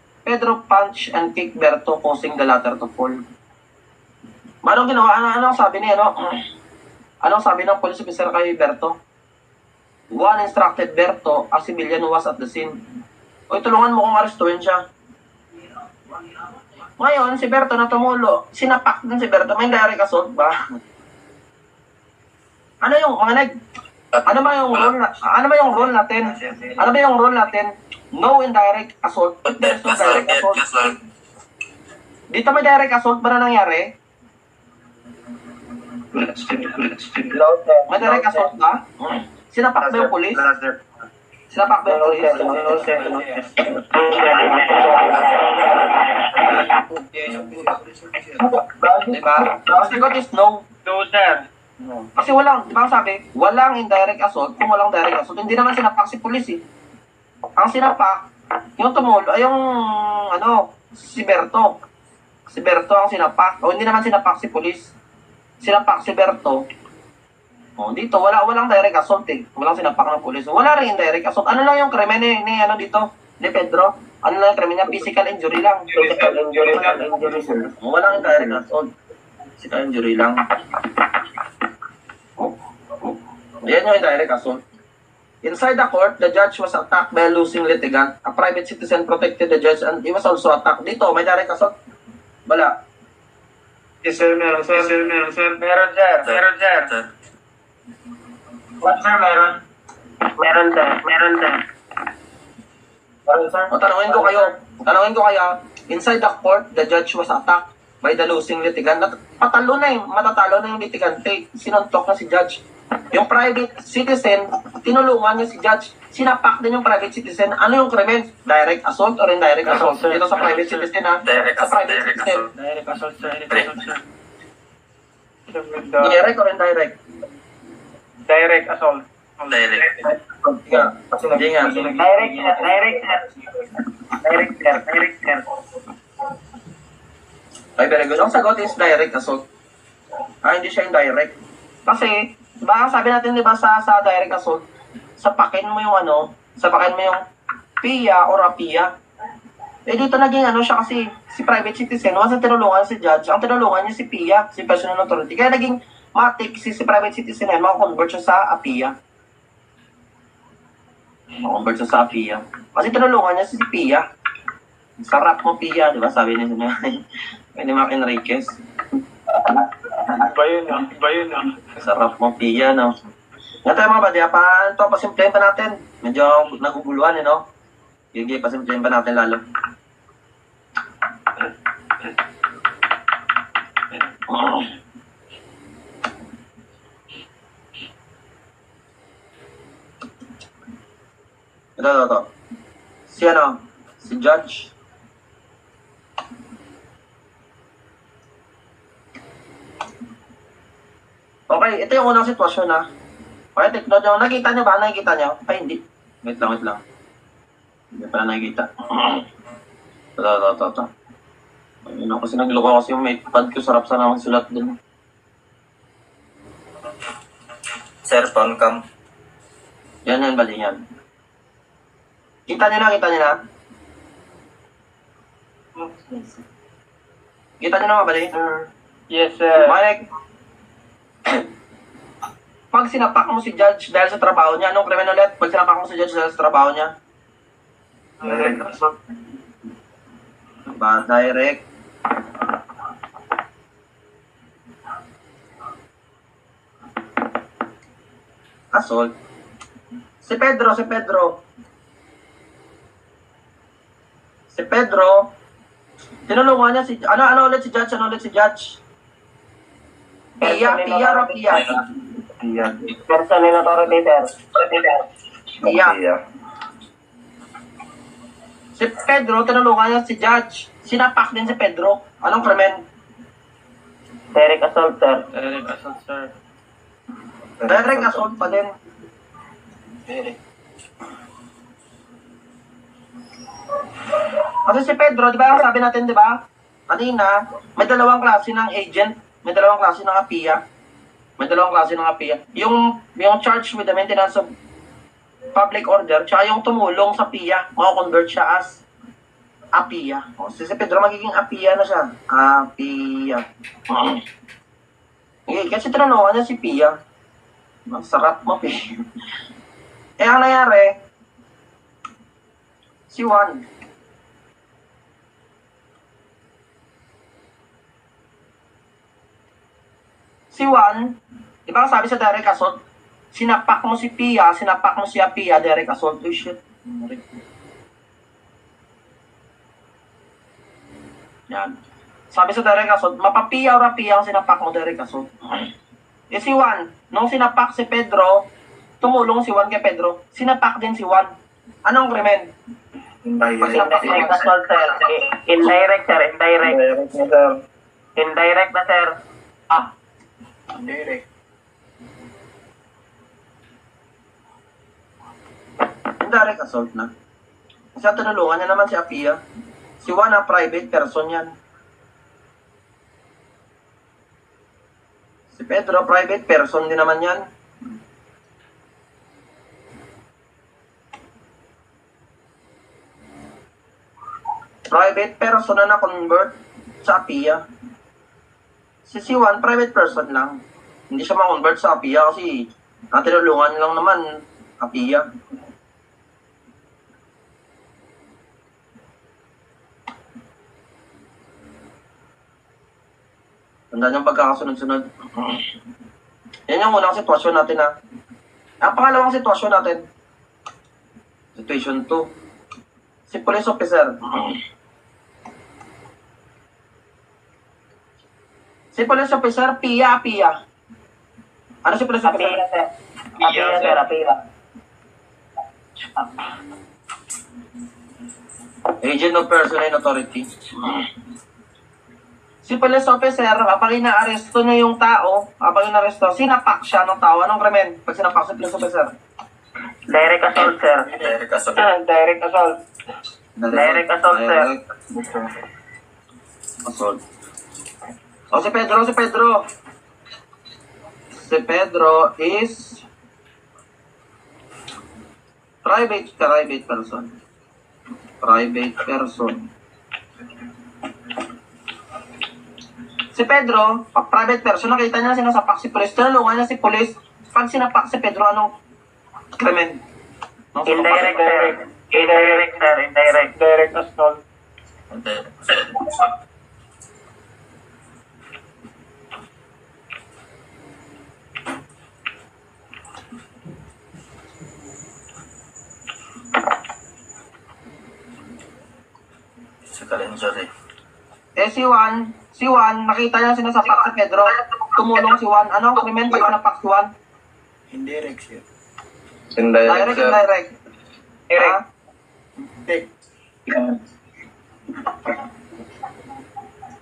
punched and kicked Berto, causing the latter to fall. Anong ginawa? Anong sabi niya, Anong sabi ng police officer kay Berto? Juan instructed Berto, a civilian who was at the scene. Oy, tulungan mo kung arestuhin siya. Ngayon, si Berto na tumulo, sinapak din si Berto. May direct assault ba? Ano ba yung role natin? No indirect assault. There's no direct assault. Dito may direct assault ba na nangyari? No, sir. May direct assault ba? Sinapak ba yung police? Sinapak ba yung No, police? sir. No, sir. No, sir. Diba? Ang sagot is no. No, sir. Kasi walang indirect assault kung walang direct assault. Hindi naman sinapak si police eh. Ang sinapak, yung tumulo, ay yung, si Berto. Si Berto ang sinapak. O hindi naman sinapak si police. Sinapak si Berto. O dito, walang direct assault eh. Walang sinapak ng police. Wala rin indirect assault. Ano lang yung krimen ni Pedro? Ano lang yung krimen niya? Physical injury lang. Physical injury, sir. Walang indirect assault. Physical injury lang. Yan yung indirect assault. Inside the court, the judge was attacked by a losing litigant. A private citizen protected the judge and he was also attacked. Dito, may direct assault? Wala. Yes, sir. Meron, sir. Meron, sir. Meron, sir. What, sir? Meron? Meron, sir. Meron, sir. O, tanungin ko kayo, inside the court, the judge was attacked by the losing litigant. Matatalo na yung litigante. Sinuntok na si judge. Yung private citizen, tinulungan niya si judge. Sinapak din yung private citizen. Ano yung krimen? Direct assault or indirect assault? Dito sa private citizen ha? Sa private citizen. Direct assault, sir. Direct or indirect? Direct assault. Hindi nga. Direct, sir. Ay, very good. Ang sagot is direct assault. Hindi siya indirect. Kasi, diba, sabi natin, diba, sa direct assault, sapakin mo yung PIA or APIA. Eh, dito naging siya kasi si private citizen, once na tinulungan si judge, ang tinulungan niya si PIA, si personal authority. Kaya naging Matik, si private citizen yan, makakonvert siya sa APIA. Makakonvert siya sa APIA. Kasi tinulungan niya si Pia. Sarap mo, Pia, di ba? Sabi niya ni Mac Enriquez. Iba yun ah. Sarap mo, Pia, no? Nga tayo mga badya, pasimplahin pa natin. Medyo naguguluhan, no? Sige, pasimplahin pa natin lalo. Ito. Si Judge. Okay, ito yung unang sitwasyon na. Okay, take note nyo. Nakita nyo ba? Nakikita nyo? Ay, hindi. Wait lang. Hindi pala nakikita. Ito. Ayun ako kasi nagloko kasi yung may pad ko. Sarap sana magsulat dun. Sir, phone cam. Yan, bali yan. Kita nyo na? Kita nyo na mabali? Yes, sir. Mike, pag sinapak mo si Judge dahil sa trabaho niya, anong krimen ulit? Pag sinapak mo si Judge dahil sa trabaho niya? Direct. Assault. Si Pedro, tinulungan niya si, ano ulit si Judge? Pia. Personal authority, sir. Pia. Si Pedro, tinulungan niya si Judge. Sinapak din si Pedro. Anong krimen? Direct assault, sir. Direct assault pa din. Kasi si Pedro, di ba, sabi natin, di ba, kanina, may dalawang klase ng agent, may dalawang klase ng APIA. Yung charge with the maintenance of public order, tsaka yung tumulong sa PIA, makakonvert siya as APIA. O, si Pedro, magiging APIA na siya. APIA. Okay, kasi tinanungan niya si PIA. Masarap mo, PIA. Ang nangyari, si Juan, di ba sabi sa direct assault, sinapak mo si Pia, sinapak mo si Apia, direct assault. Oh shit. Yan. Sabi sa direct assault, mapapia o rapia ang sinapak mo, direct assault. Eh si Juan, nung sinapak si Pedro, tumulong si Juan kay Pedro, sinapak din si Juan. Anong krimen? Direct assault, sir. Indirect, sir. Indirect na, sir. Direct. Indirect assault na. Kasi ang tinulungan niya naman si Apia. Si Juan na private person yan. Si Pedro, private person din naman yan. Private person na na-convert sa Apia. Si Juan, private person lang. Hindi siya ma-convert sa Apia kasi natinulungan lang naman Apia. Tandaan yung pagkakasunod-sunod. Yan yung unang sitwasyon natin ha. Ang pangalawang sitwasyon natin, situation 2. Si police officer. Si police officer, Pia. Ano si police officer? Apira, sir. Apira, sir. Apira. Agent of Personnel and Authority. Si police officer, kapag ina-aresto niya yung tao, kapag ina-aresto, sinapak siya ng tao. Anong krimen pag sinapak si police officer? Direct assault, sir. Direct assault. Direct assault. Direct assault, sir. Assault. O si Pedro. Si Pedro is private person. Si Pedro, pag private person, nakita niya sinasapak si police, tinulungan niya si police. Pag sinapak si Pedro, anong krimen? Indirect, sir. Indirect, sir. Indirect. Direct assault. Indirect. Physical injury. Si Juan, nakita niya sinasapak si Pedro. Tumulong si Juan. Anong krimen pag sinapak si Juan? Indirect, sir. Direct, indirect. Direct.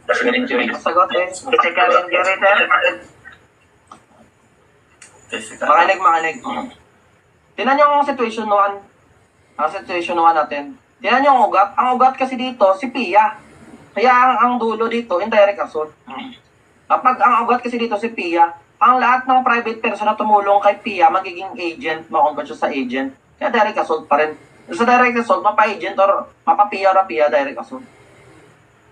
Physical injury. Sagot eh. Physical injury, sir. Physical. Makinig. Tingnan niyo ang situation 1. Ang situation 1 natin. Tingnan niyo ang ugat. Ang ugat kasi dito, si Pia. Kaya ang dulo dito, indirect assault. Kapag ang ugat kasi dito si Pia, ang lahat ng private person na tumulong kay Pia, magiging agent, makonvert siya sa agent. Kaya direct assault pa rin. Sa direct assault, mapa-agent or mapa-Pia or Pia, direct assault.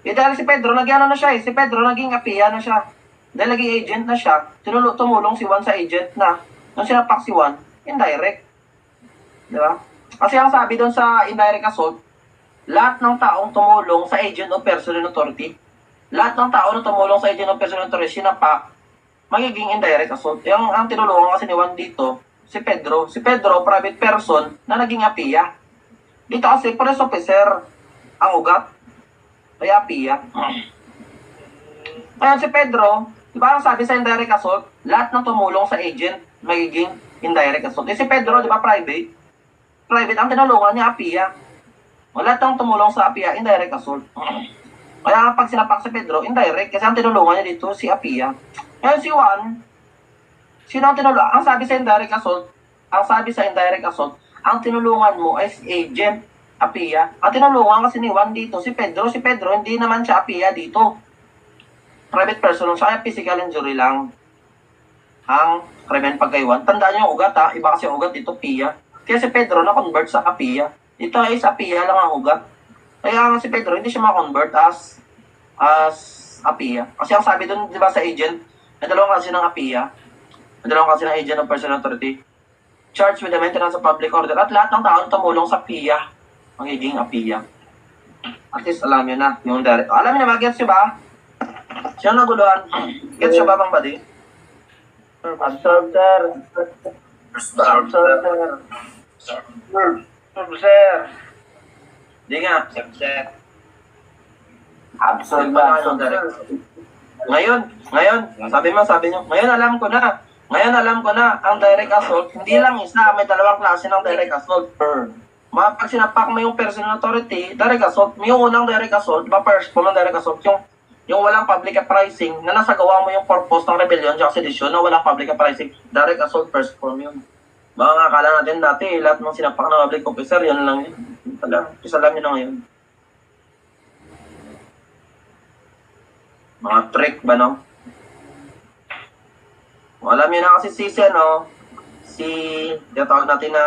Dahil si Pedro, naging na siya eh. Si Pedro, naging Pia na siya. Dahil naging agent na siya, tumulong si Juan sa agent na. Nung sinapak si Juan, indirect. Di ba? Kasi ang sabi doon sa indirect assault, lahat ng taong tumulong sa agent o person in authority, lahat ng tao na tumulong sa agent o person in authority, sinapak, magiging indirect assault. Ang tinulungan kasi ni Juan dito, si Pedro. Si Pedro, private person na naging Pia. Dito kasi, police officer, ang ugat, kaya Pia. Ngayon si Pedro, di ba ang sabi sa indirect assault, lahat ng tumulong sa agent, magiging indirect assault. Si Pedro, di ba private? Private, ang tinulungan niya, Pia. Lahat ng tumulong sa Pia, indirect assault. Kaya pag sinapak si Pedro, indirect, kasi ang tinulungan niya dito, si Pia. Ngayon si Juan, sino ang tinulungan? Ang sabi sa indirect assault, ang tinulungan mo ay si agent, Pia. Ang tinulungan kasi ni Juan dito, si Pedro. Si Pedro, hindi naman siya Pia dito. Private person lang siya, kaya physical injury lang ang krimen pag kay Juan. Tandaan niyo yung ugat ha, iba kasi yung ugat dito, Pia. Kaya si Pedro na-convert sa Pia. Ito ay sa Pia lang ang ugat. Kaya si Pedro, hindi siya ma-convert as Pia. Kasi ang sabi doon, di ba sa agent, may dalawang kasi ng Pia. May dalawang kasi ng agent of personal authority. Charged with the maintenance of public order. At lahat ng tao tumulong sa Pia, magiging Pia. At least alam niyo na, yung direct. Alam niyo na, gets niyo ba? Sino naguluhan? Gets niyo ba, Bang Buddy? Absorb, sir. First down. Absorb, sir. Sir. Di nga. Absorb, Yung direct. Ngayon, sabi niyo, ngayon alam ko na, ang direct assault, hindi lang isa, may dalawang klase ng direct assault. Pag sinapak mo yung personal authority, direct assault, yung unang direct assault, first form ng direct assault, yung walang public uprising, na nasagawa mo yung purpose ng rebellion at sedition na walang public uprising, direct assault first form yun. Mga akala natin dati, lahat ng sinapak ng public officer, yun lang yun. Isa lang yun na ngayon. Mga trick ba, no? Alam niyo na kasi tawag natin na,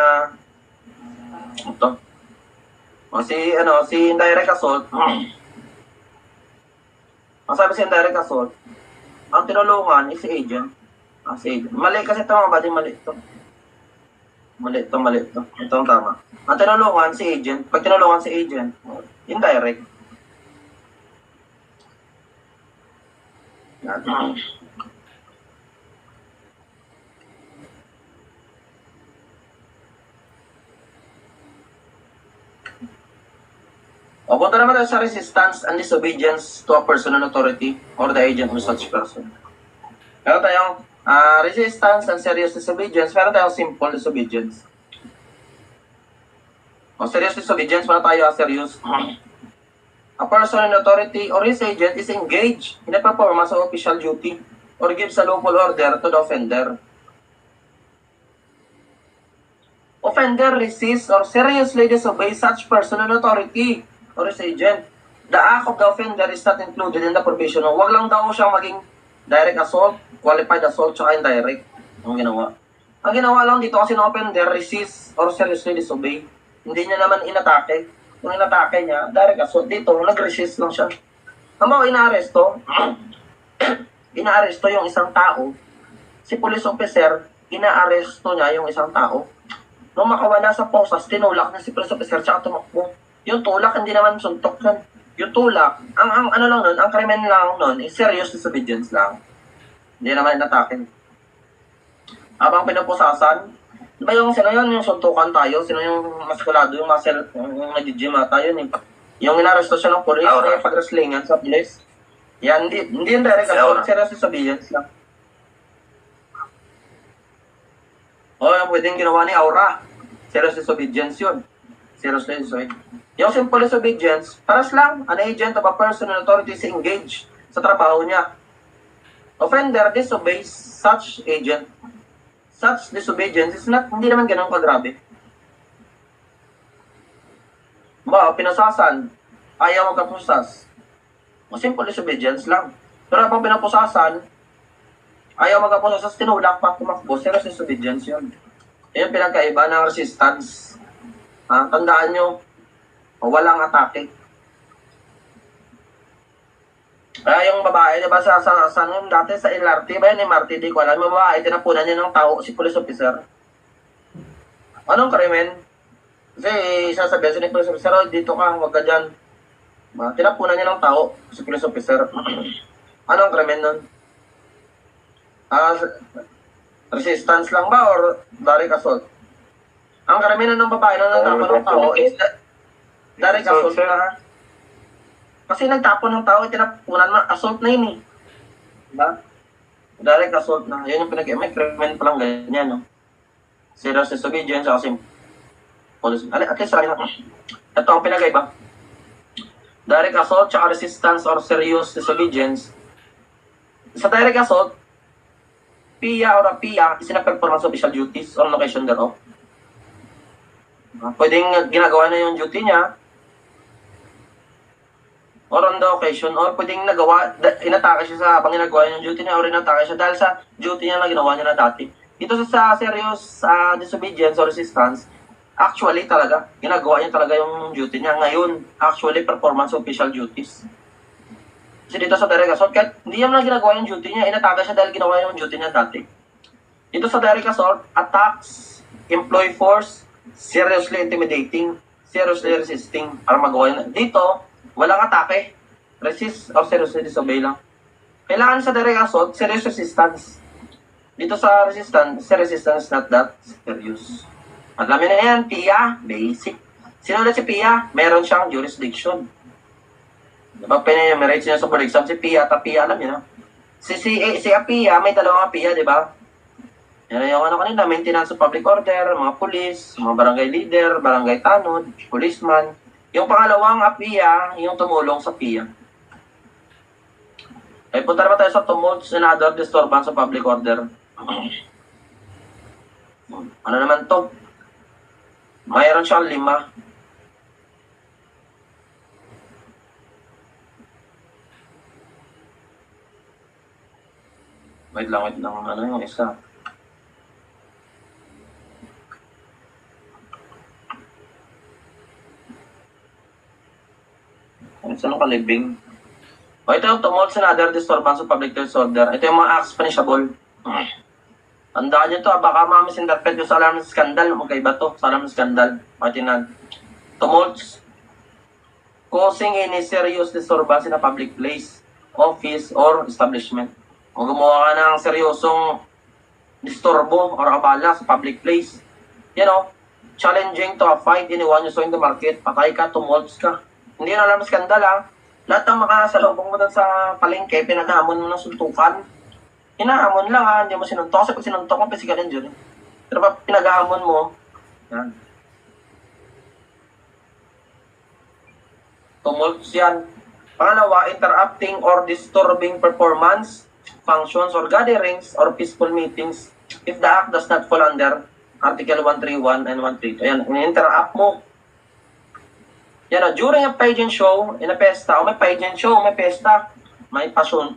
ito. Si indirect assault, ang sabi sa indirect assault, ang tinulungan is si agent. Si agent. Mali kasi ito mga buddy, mali ito. Ito ang tama. Ang tinulungan si agent, pag tinulungan si agent, indirect. O, punta naman tayo sa resistance and disobedience to a personal authority or the agent of such person. Meron tayong resistance and serious disobedience. Meron tayong simple disobedience. O, serious disobedience, meron tayo serious. A person in authority or his agent is engaged in the performance of official duty or gives a lawful order to the offender. Offender resists or seriously disobeys such person in authority or his agent. The act of the offender is not included in the provision. Huwag lang daw siyang maging direct assault, qualified assault, tsaka indirect. Ang ginawa. Ang ginawa lang dito kasi ng offender resist or seriously disobey. Hindi niya naman inatake. Kung inatake niya, direct assault dito, nag-resist lang siya. Ang mga ina-arresto, inaaresto yung isang tao, si police officer, inaaresto niya yung isang tao. Nung makawala sa posas, tinulak na si police officer tsaka tumakbo. Yung tulak, hindi naman suntok yun. Yung tulak, ang ano lang nun, ang krimen lang nun, is serious disobedience lang. Hindi naman inatake. Habang pinapusasan, di ba yung sino yun, yung suntukan tayo, sino yung maskulado, yung muscle, yung nag-gym ata yun eh. Yung inaresto siya ng police, Aura. may pag-wrestlingan sa police. Yan, hindi yung direct Si Aura. assault, serious disobedience lang. O, yung pwedeng ginawa ni Aura. Serious disobedience yun. Serious disobedience. Yung simple disobedience, paras lang, an agent of a person in authority is engaged sa trabaho niya. Offender disobeys such agent. Such disobedience is not, hindi naman ganun kagrabe. Ba, pinasasan, ayaw magkapusas. O simple disobedience lang. Pero habang pinapusasan, ayaw magkapusas, tinulak pa, tumakbo, serious disobedience yun. Yan pinagkaiba ng resistance. Tandaan nyo, walang atake. Kaya yung babae, di ba, sa dati sa LRT, ba yun, MRT, di ko alam, yung babae, tinapunan niya ng tao, si police officer. Anong krimen? Kasi sasabihin siya ni police officer, oh, dito ka, huwag ka dyan. Tinapunan niya ng tao, si police officer. Anong krimen nun? Resistance lang ba or direct assault? Ang karamihan ng babae na nagtapon ng tao is direct assault na. Kasi nagtapon ng tao, tinapunan mo, assault na yun eh. Diba? Direct assault na. Yun yung may krimen pa lang ganyan, no? Serious disobedience, kasi police. At least, ito ang pinagaiba. Direct assault, tsaka resistance or serious disobedience. Sa direct assault, PIA or PIA is in a performance of official duties on location thereof. Pwedeng ginagawa na yung duty niya or on the occasion, or pwedeng inatake siya sa habang ginagawa yung duty niya or inatake siya dahil sa duty niya na ginawa niya na dati. Dito sa serious disobedience or resistance, actually talaga, ginagawa niya talaga yung duty niya. Ngayon, actually performance of official duties. Kasi dito sa direct assault, kahit hindi niya na ginagawa yung duty niya, inatake siya dahil ginawa yung duty niya dati. Dito sa direct assault, attacks, employ force, seriously intimidating, seriously resisting, para magawa yun. Dito, walang atake, resist or seriously disobey lang. Kailangan sa direct assault, serious resistance. Dito sa resistance not that serious. Alam na yan, PIA, basic. Sino ulit si PIA? Meron siyang jurisdiction. Diba, pinayamirate siya sa board exam, si PIA, PIA, alam niyo na. Si PIA, may dalawang PIA, di ba? Yan yung ano kanina, maintenance of public order, mga police, mga barangay leader, barangay tanod, policeman. Yung pangalawang PIA, yung tumulong sa PIA. Ay, punta naman tayo sa tumults and other disturbance of public order. Ano naman to? Mayroon siyang 5. Wait lang, ano yung isa? Saan kalibing? O ito yung tumults and other disturbance of public disorder. Ito yung mga acts punishable. Tandaan nyo to, baka mamisinterpret yung sa alarm scandal. Magkaiba to, sa alarm scandal. Matinan. Tumults. Causing any serious disturbance in a public place, office, or establishment. Kung gumawa ka ng seryosong disturbo or abala sa public place, challenging to a fight anyone you saw in the market, patay ka, tumults ka. Hindi na alam skandal Lahat ng makasalubong mo doon sa palengke, pinaghamon mo ng suntukan. Hinahamon lang hindi mo sinuntok. Kasi pag sinuntok mo, physical injury. Pero pag pinaghamon mo, yan. Tumults yan. Pangalawa, interrupting or disturbing performance, functions, or gatherings, or peaceful meetings if the act does not fall under Article 131 and 132. Ayan, in-interrupt mo. Yan during a pageant show, in a pesta, may pageant show, may pesta, may passion,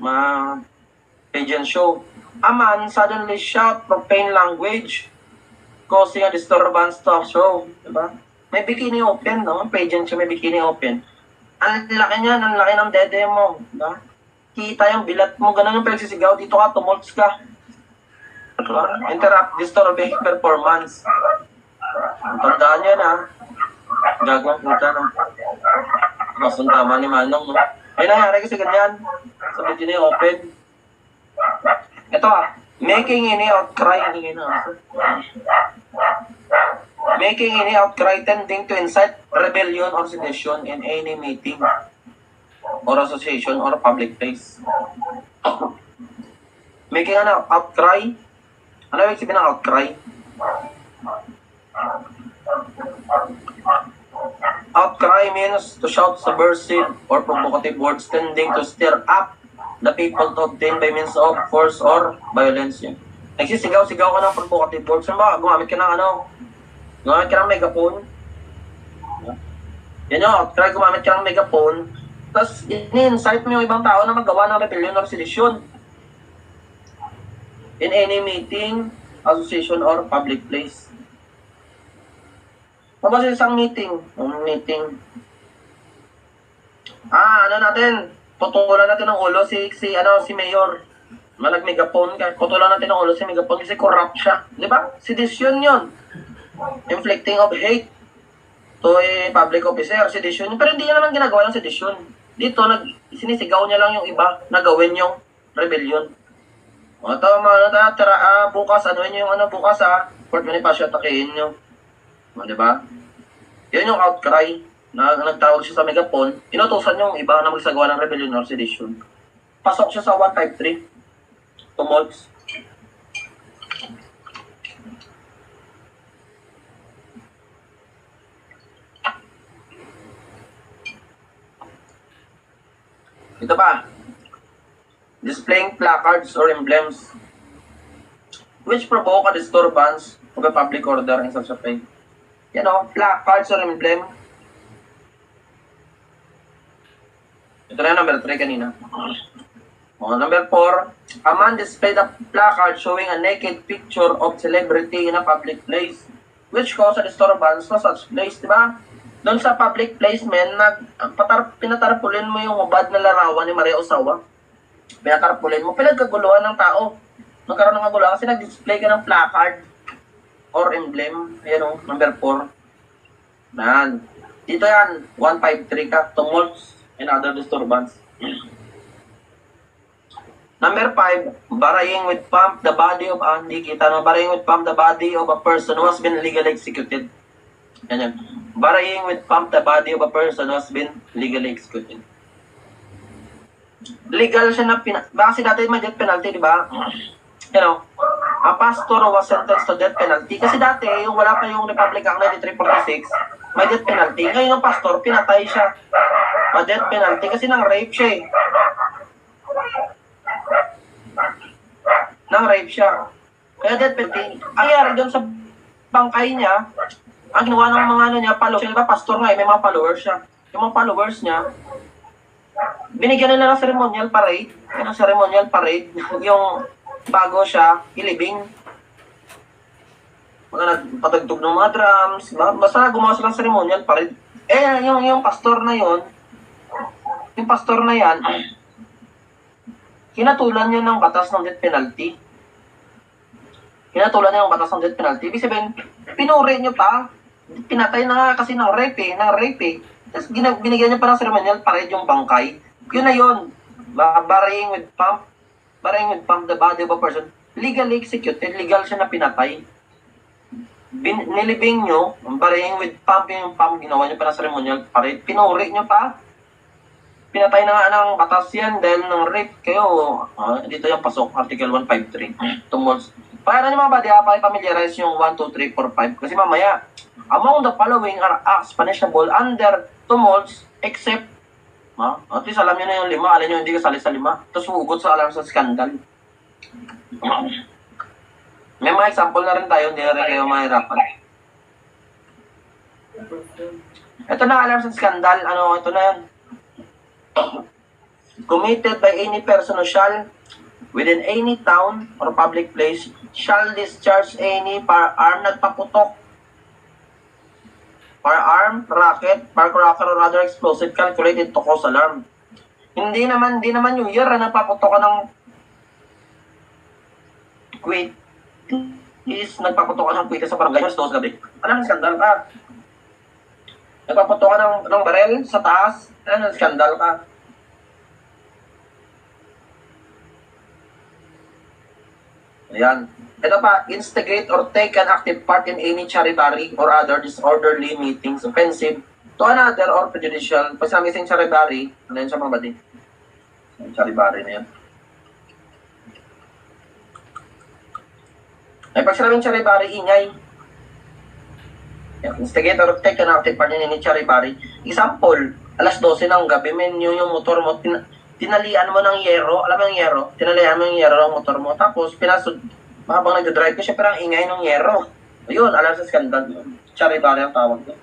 pageant show. A man suddenly shout profane language, causing a disturbance to a show. Diba? May bikini open, no? Pageant show, may bikini open. Ang laki niyan, ang laki ng dede mo. Diba? kita yung bilat mo, ganun yung pagsisigaw, dito ka, tumults ka. Interrupt, disturbing performance. Tandaan yan ha. Gagawin kita na. Mas tama ni Manong, no? May nangyari kasi ganyan. Sabi din yung open. Ito ha. Making any outcry. Making any outcry tending to incite rebellion or sedition in any meeting or association or public place. Making an outcry. Ano yung sabihin ng outcry? Outcry means to shout subversive or provocative words tending to stir up the people to obtain by means of force or violence. Yun. Nagsisigaw-sigaw ka ng provocative words. Ano ba? Gumamit ka ng megaphone. Yan yung outcry, gumamit ka ng megaphone. Tapos, ini-incite mo yung ibang tao na magawa ng rebellion or sedition in any meeting, association, or public place. Tapos isang meeting. Ano natin? Putulan natin ng ulo si Mayor. Nag-megaphone ka. Putulan natin ng ulo si megaphone kasi corrupt siya. Di ba? Sedition yun. Inflicting of hate to a public officer. Sedition. Pero hindi niya naman ginagawa yung sedition. Dito, sinisigaw niya lang yung iba na gawin yung rebellion. O, ito, bukas, bukas Fort Bonifacio, atakein nyo. O, diba? Yan yung outcry na nagtawag siya sa megaphone. Inutusan yung iba na magsagawa ng rebellion or sedition. Pasok siya sa 153. Tumults. Ito pa. Displaying placards or emblems which provoke a disturbance of a public order in such a way. Placards or emblem. Ito na yung number 3 kanina. Number 4, a man displayed a placard showing a naked picture of celebrity in a public place which caused a disturbance to such place, diba? Doon sa public place, pinatarpulin mo yung hubad na larawan ni Maria Osawa. Pinatarpulin mo, pinagkaguluhan ng tao. Nagkaroon ng kaguluhan kasi nag-display ka ng placard or emblem. Ayan number 4. Yan. Dito yan, 153 ka, tumults and other disturbance. Number 5, burying with pomp the body of burying with pomp the body of a person who has been legally executed. Yan. Burying with pomp the body of a person who has been legally executed. Legal siya na kasi dati may death penalty, di ba? A pastor was sentenced to death penalty kasi dati yung wala pa yung Republic Act 9346, may death penalty. Ngayon yung pastor, pinatay siya. Death penalty kasi nang rape siya eh. Nang rape siya. Kaya death penalty. Ang nangyari doon sa bangkay niya, ang ginawa ng mga niya, followers siya, diba? Pastor nga eh, may mga followers siya. Yung mga followers niya, binigyan nila ng ceremonial parade. Yung ceremonial parade, yung bago siya, ilibing. Mga nagpatagtog ng mga drums, basta gumawa sila ng ceremonial parade. Yung pastor na yon, yung pastor na yan, hinatulan niya ng batas ng death penalty. Hinatulan niya ng batas ng death penalty. Ibig sabihin, pinuri niyo pa, pinatay na nga kasi ng rape eh. Tapos binigyan niya pa ng ceremonial parade yung bangkay. Yun na yun. Burying with pomp the body of a person. Legally executed, legal siya na pinatay. Nilibing nyo, burying with pomp, yung pomp, ginawa niyo pa ng ceremonial parade. Pinuri niyo pa. Pinatay na nga ng batas yan dahil ng rape kayo. Dito yung pasok, Article 153. Tumults. Para niyo mga body, pa-familiarize yung 1, 2, 3, 4, 5. Kasi mamaya, among the following are acts punishable under tumults except, at least alam nyo na yung 5, alam nyo hindi kasali sa 5. Tapos hugot sa alarm sa skandal. May mga example na rin tayo, hindi na rin kayo mahirapan. Ito na alarm sa skandal, ito na yan. Committed by any person who shall, within any town or public place, shall discharge any firearm nagpaputok, firearm, rocket, firecracker, or other explosive calculated to cause alarm. Hindi naman New Year na napaputok ka ng quit is nagpaputok ka ng quit sa barangay alas 2 gabi. Anong skandal ka? Nagpaputok ka ng barel sa taas. Anong skandal ka? Ayan. Ito pa, instigate or take an active part in any charivari or other disorderly meetings offensive to another or prejudicial. Pag sinabi sa charivari, ano yun sa mga badi? Charivari na yan. Ay, pag sinabing charivari, ingay. Instigate or take an active part in any charivari. Example, alas 12 ng gabi, menu yung motor mo, tinalian mo ng yero, alam mo yung yero? Tinalian mo yung yero ng motor mo, tapos pinasod, habang nagdadrive ko siya, parang ingay ng yero. Ayun, alam sa skandal yun. Charivari ang tawag doon.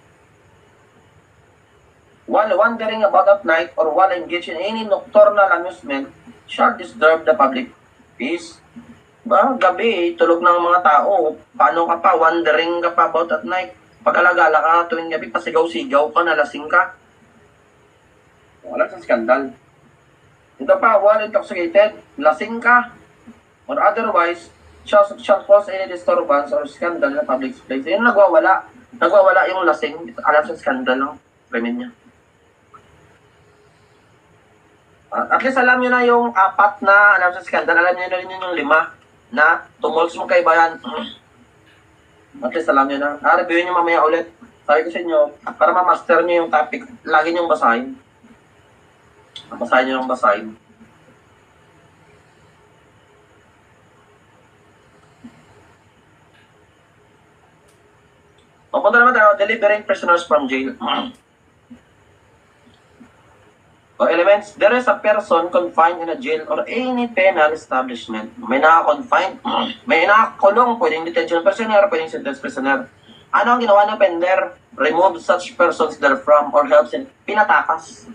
While wandering about at night or while engaged in any nocturnal amusement, shall disturb the public peace. Ba, gabi, tulog ng mga tao. Paano ka pa? Wandering ka pa about at night. Pag-alagala ka tuwing gabi, pasigaw-sigaw ka, nalasing ka. Wala sa skandal. Ito pa, while intoxicated, lasing ka, or otherwise, shall cause any disturbance or scandal in a public place. Yun nagwawala. Nagwawala yung lasing. Alam sa skandal ng krimen niya. At least alam nyo na yung 4 na alam sa skandal. Alam nyo na rin yung 5 na tumults mo kay bayan. At least alam nyo na. Reviewin nyo mamaya ulit. Sabi ko sa inyo, para ma-master nyo yung topic, lagi nyo basahin. Basahin nyo ng basahin. O, punta naman tayo, delivering prisoners from jail. O elements, there is a person confined in a jail or any penal establishment. May naka-confined, may nakakulong, pwedeng detention prisoner, pwedeng sentence prisoner. Ano ang ginawa ng offender? Remove such persons therefrom or helps in pinatakas.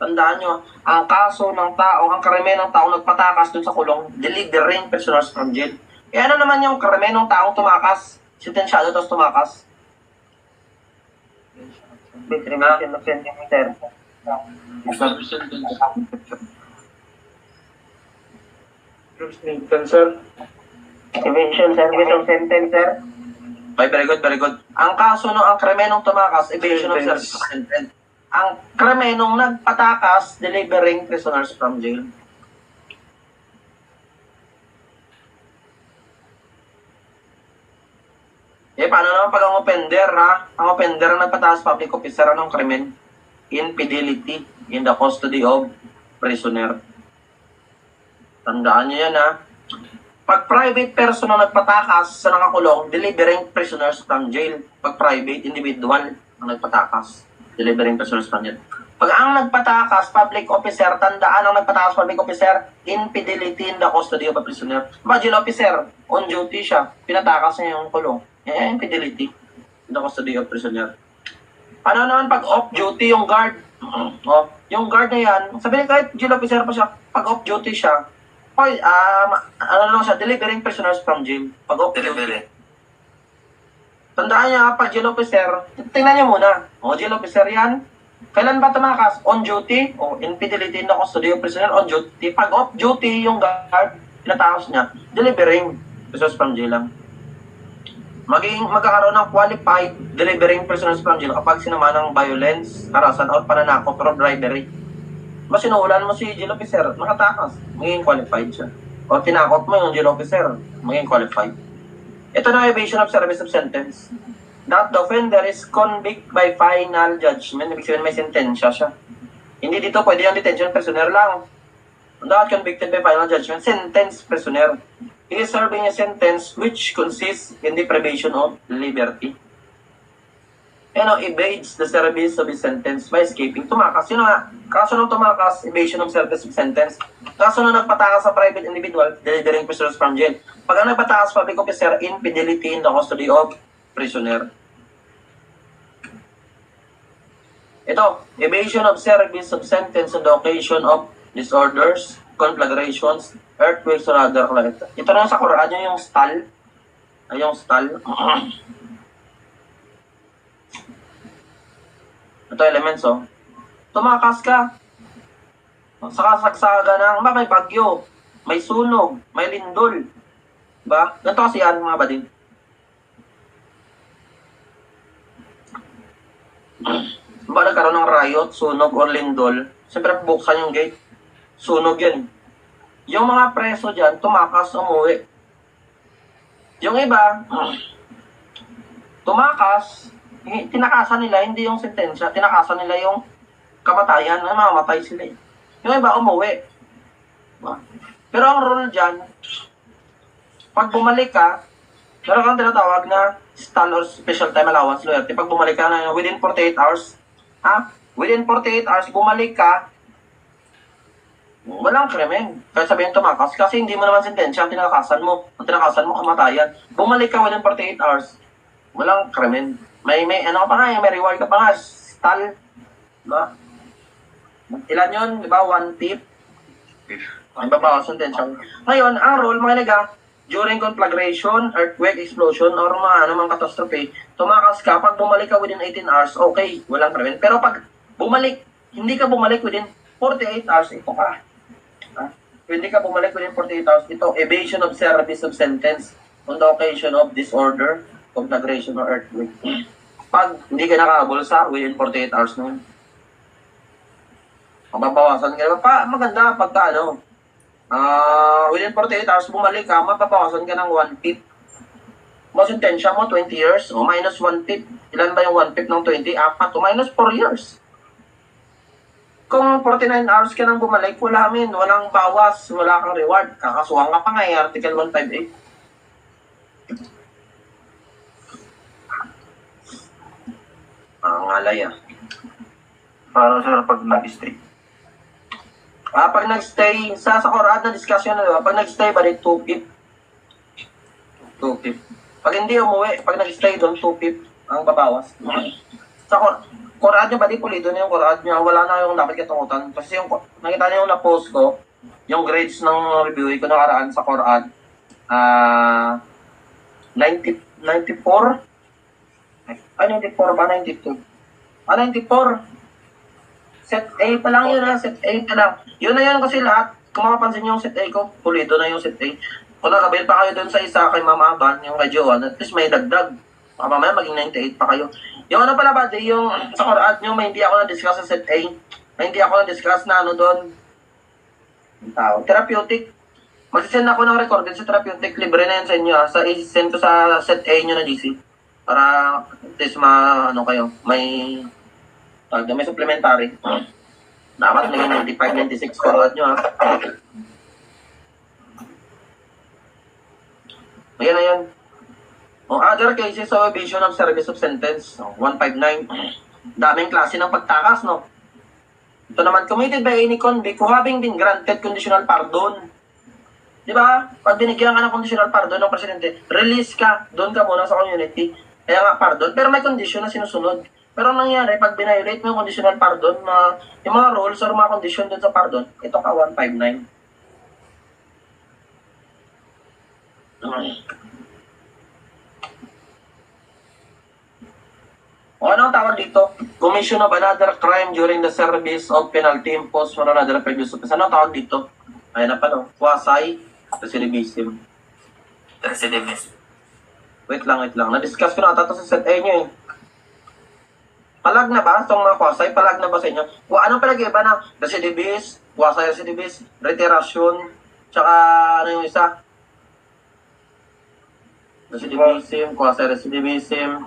Tandaan nyo, ang kaso ng tao, ang karamihan ng tao nagpatakas dun sa kulong, delivering prisoners from jail. E ano naman yung karamihan ng taong tumakas? Sentensyado tapos tumakas. Retribution of centimeter. Sir. Evasion service of sentence, sir. Okay, very good, very good. Ang kaso no, ang krimenong tumakas, evasion of service of sentence. Ang krimenong nagpatakas, delivering prisoners from jail. Paano naman pag ang offender, ha? Ang offender ang nagpatakas public officer, anong krimen? Infidelity in the custody of prisoner. Tandaan nyo yan, ha? Pag private person ang nagpatakas sa nakakulong, delivering prisoners from jail. Pag private individual ang nagpatakas, delivering prisoners from jail. Pag ang nagpatakas, public officer, tandaan ang nagpatakas public officer, infidelity in the custody of a prisoner. Jail officer, on duty siya, pinatakas niya yung kulong. Infidelity in the custody of prisoner. Ano naman pag off-duty yung guard? Yung guard na yan, sabihin kahit jail officer pa siya, pag off-duty siya, ano lang siya, delivering prisoners from jail. Pag off-duty. Tandaan niya, pag jail officer, tingnan niyo muna. Jail officer yan. Kailan ba tumakas? On duty? Infidelity in the custody of prisoner on duty. Pag off-duty yung guard, pinatakas niya, delivering prisoners from jail lang. Magkakaroon ng qualified delivering prisoners from jail kapag sinama ng violence, harassment, or pananakot or bribery. Mas sinuulan mo si jail officer, nakatakas, magiging qualified siya. O tinakot mo yung jail officer, magiging qualified. Ito na evasion of service of sentence. That the offender is convicted by final judgment. Ibig sabihin may sentensya siya. Hindi dito pwede yung detention prisoner lang. Not convicted by final judgment, sentence prisoner. He is serving a sentence which consists in deprivation of liberty. Evades the service of his sentence by escaping. Tumakas. Yun nga, kaso ng tumakas, evasion of service of sentence. Kaso ng nagpatakas sa private individual, delivering prisoners from jail. Pag ang nagpatakas public officer, infidelity in the custody of prisoner. Ito, evasion of service of sentence on the occasion of disorders, conflagrations, earthquakes, or other calamity. Ito na sa Quran, yung stall. Yung stall. Ito elements, tumakas ka. Sa kasagsaga ng may bagyo, may sunog, may lindol. Diba? Ganito kasi yan mga bading. Diba nagkaroon ng riot, sunog o lindol, siyempre buksan yung gate. Sunog yan. Yung mga preso dyan, tumakas, umuwi. Yung iba, tumakas, tinakasan nila, hindi yung sentensya, tinakasan nila yung kamatayan, na mamamatay sila. Yung iba, umuwi. Pero ang rule dyan, pag bumalik ka, meron kang tinatawag na stall or special time allowance loyalty. Pag bumalik ka na within 48 hours, within 48 hours, bumalik ka, walang krimen. Kaya sabihin tumakas, kasi hindi mo naman sentensya ang tinakasan mo. Ang tinakasan mo, kamatayan. Bumalik ka within 48 hours, walang krimen. May ano ka pa nga, may reward ka pa nga, stall. Diba? Ilan yun? Diba? 1 tip. Ang babawas sentensya. Ngayon, ang rule, mga nega, during conflagration, earthquake, explosion, or mga anumang catastrophe, tumakas ka, pag bumalik ka within 18 hours, okay, walang krimen. Pero pag bumalik, hindi ka bumalik within 48 hours, ito ka. Hindi ka bumalik within 48 hours, ito, evasion of service of sentence on the occasion of disorder, conflagration, or earthquake. Pag hindi ka nakahabol sa within 48 hours na yun. Mababawasan ka pa, maganda pagka ano, within 48 hours, bumalik ka, mapapawasan ka ng 1/5. Mo sentensya mo, 20 years, o minus 1/5. Ilan ba yung 1/5 ng 20? 4 o minus 4 years. Kung 49 hours ka nang bumalik, walang bawas, wala kang reward. Kakasuhan ka pa nga, Article 158. Ang alay Para sir, pag nag-stay. Pag nag-stay, sa Quran na discussion na, diba? Pag nag-stay, balik 2/5. 2/5. Pag hindi umuwi, pag nag-stay doon, 2/5 ang babawas. Sa Quran nyo, balik pulido na yung Quran nyo, wala na yung dapat katungutan. Kasi yung, nakita nyo yung na-post ko, yung grades ng review ko nakaraan sa Quran, 94? Ay, 94 ba? 92? 94. Set A pa lang yun set A pa lang. Yun na yun kasi lahat, kung makapansin nyo yung set A ko, pulido na yung set A. Kung nakabil pa kayo dun sa isa kay Mama Aban, yung kay Joan, at least may dagdag. Baka mamaya maging 98 pa kayo. Yung ano pala ba, yung sa Quran nyo, may hindi ako na-discuss sa set A. May hindi ako na-discuss na ano doon. Therapeutic. Magsisend ako ng recorded sa therapeutic. Libre na yan sa inyo. I-send ko sa set A nyo na GC. Para at least ano kayo, may supplementary. Dapat naging 95, 96 Quran nyo Ayan na yan. Other cases of evasion of service of sentence, 159. Daming klase ng pagtakas, no? Ito naman, committed by any convict who having been granted conditional pardon. Di ba? Pag binigyan ka ng conditional pardon ng presidente, release ka, doon ka muna sa community. Kaya nga pardon, pero may condition na sinusunod. Pero ang nangyari, pag binayolate mo yung conditional pardon, yung mga rules or mga condition doon sa pardon, ito ka 159. O anong tawag dito? Commission of another crime during the service of penalty imposed for another previous offense. Anong tawag dito? Ayan na pa, no? Quasi-recidivism. Recidivism. Wait lang. Na-discuss ko na ata ito sa set A nyo Palag na ba? Itong mga quasi, palag na ba sa inyo? Anong palag-iba na? Recidivist, quasi-recidivist, reiteration, tsaka ano yung isa? Recidivism, quasi-recidivism,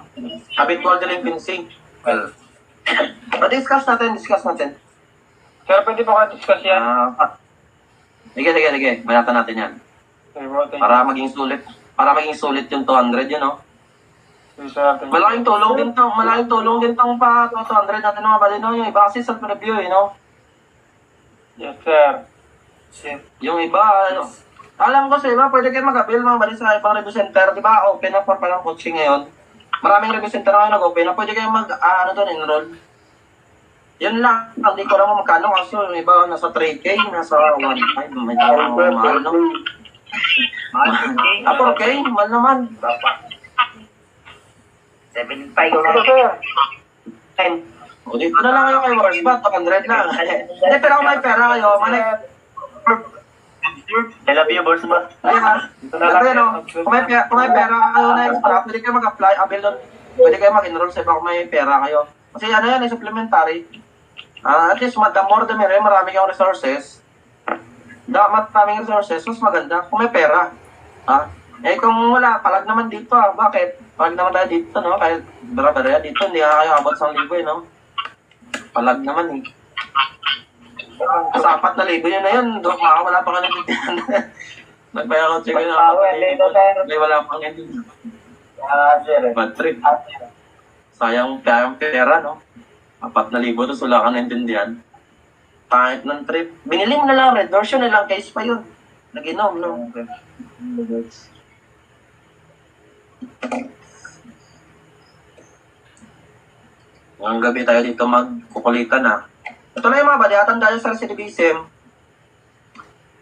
habitual delinquency. Well, Discuss natin. Sir, pwede pa ka discuss yan? Sige. Banatan natin yan. Okay, bro, thank you. Para maging sulit yung 200 yun, no? Yes, sir, thank you. Malaking tulong din tong pa 200 natin mga bali, no? Yung iba kasi self-review, no? Yes, sir. Yung iba, ano? Alam ko sa iba, pwede kayo mag-avail mga bali sa ibang review center, di ba? Open na for palang coaching ngayon. Maraming review center ngayon nag-open na. Pwede kayo enroll. Yun lang. Hindi ko lang magkano kasi yung iba nasa 3K, nasa 1.5. Medyo mahal, no? 4K? Mahal naman. 7.5 Ito, sir. O, dito na lang kayo kay Warsbat, 200 lang. Hindi, pero kung may pera kayo, I love you, boss ba? Kung may pera kayo na extra, pwede kayo mag-apply, pwede kayo mag-enroll sa iba kung may pera kayo. Kasi ano yan, supplementary. At least, the more the merrier, marami kayong resources. Maraming resources, mas maganda kung may pera. Eh kung wala, palag naman dito Bakit? Palag naman tayo dito, no? Kahit bara-bara dito, hindi kayo abot sa 1,000, no? Palag naman, eh. Sa 4,000 yun na yun, wala pa ka nagtitindan. Nagpaya ko check yun. May wala pang nagtitindan. Bad trip. Sayang pera, no? 4,000 tapos wala ka naintindihan. Kahit ng trip. Binili mo na lang red version, ilang case pa yun. Nag-inom, no? Ngayong gabi tayo dito magkukulitan, ha? Ito na yung mga badiyatan dahil sa recidivism.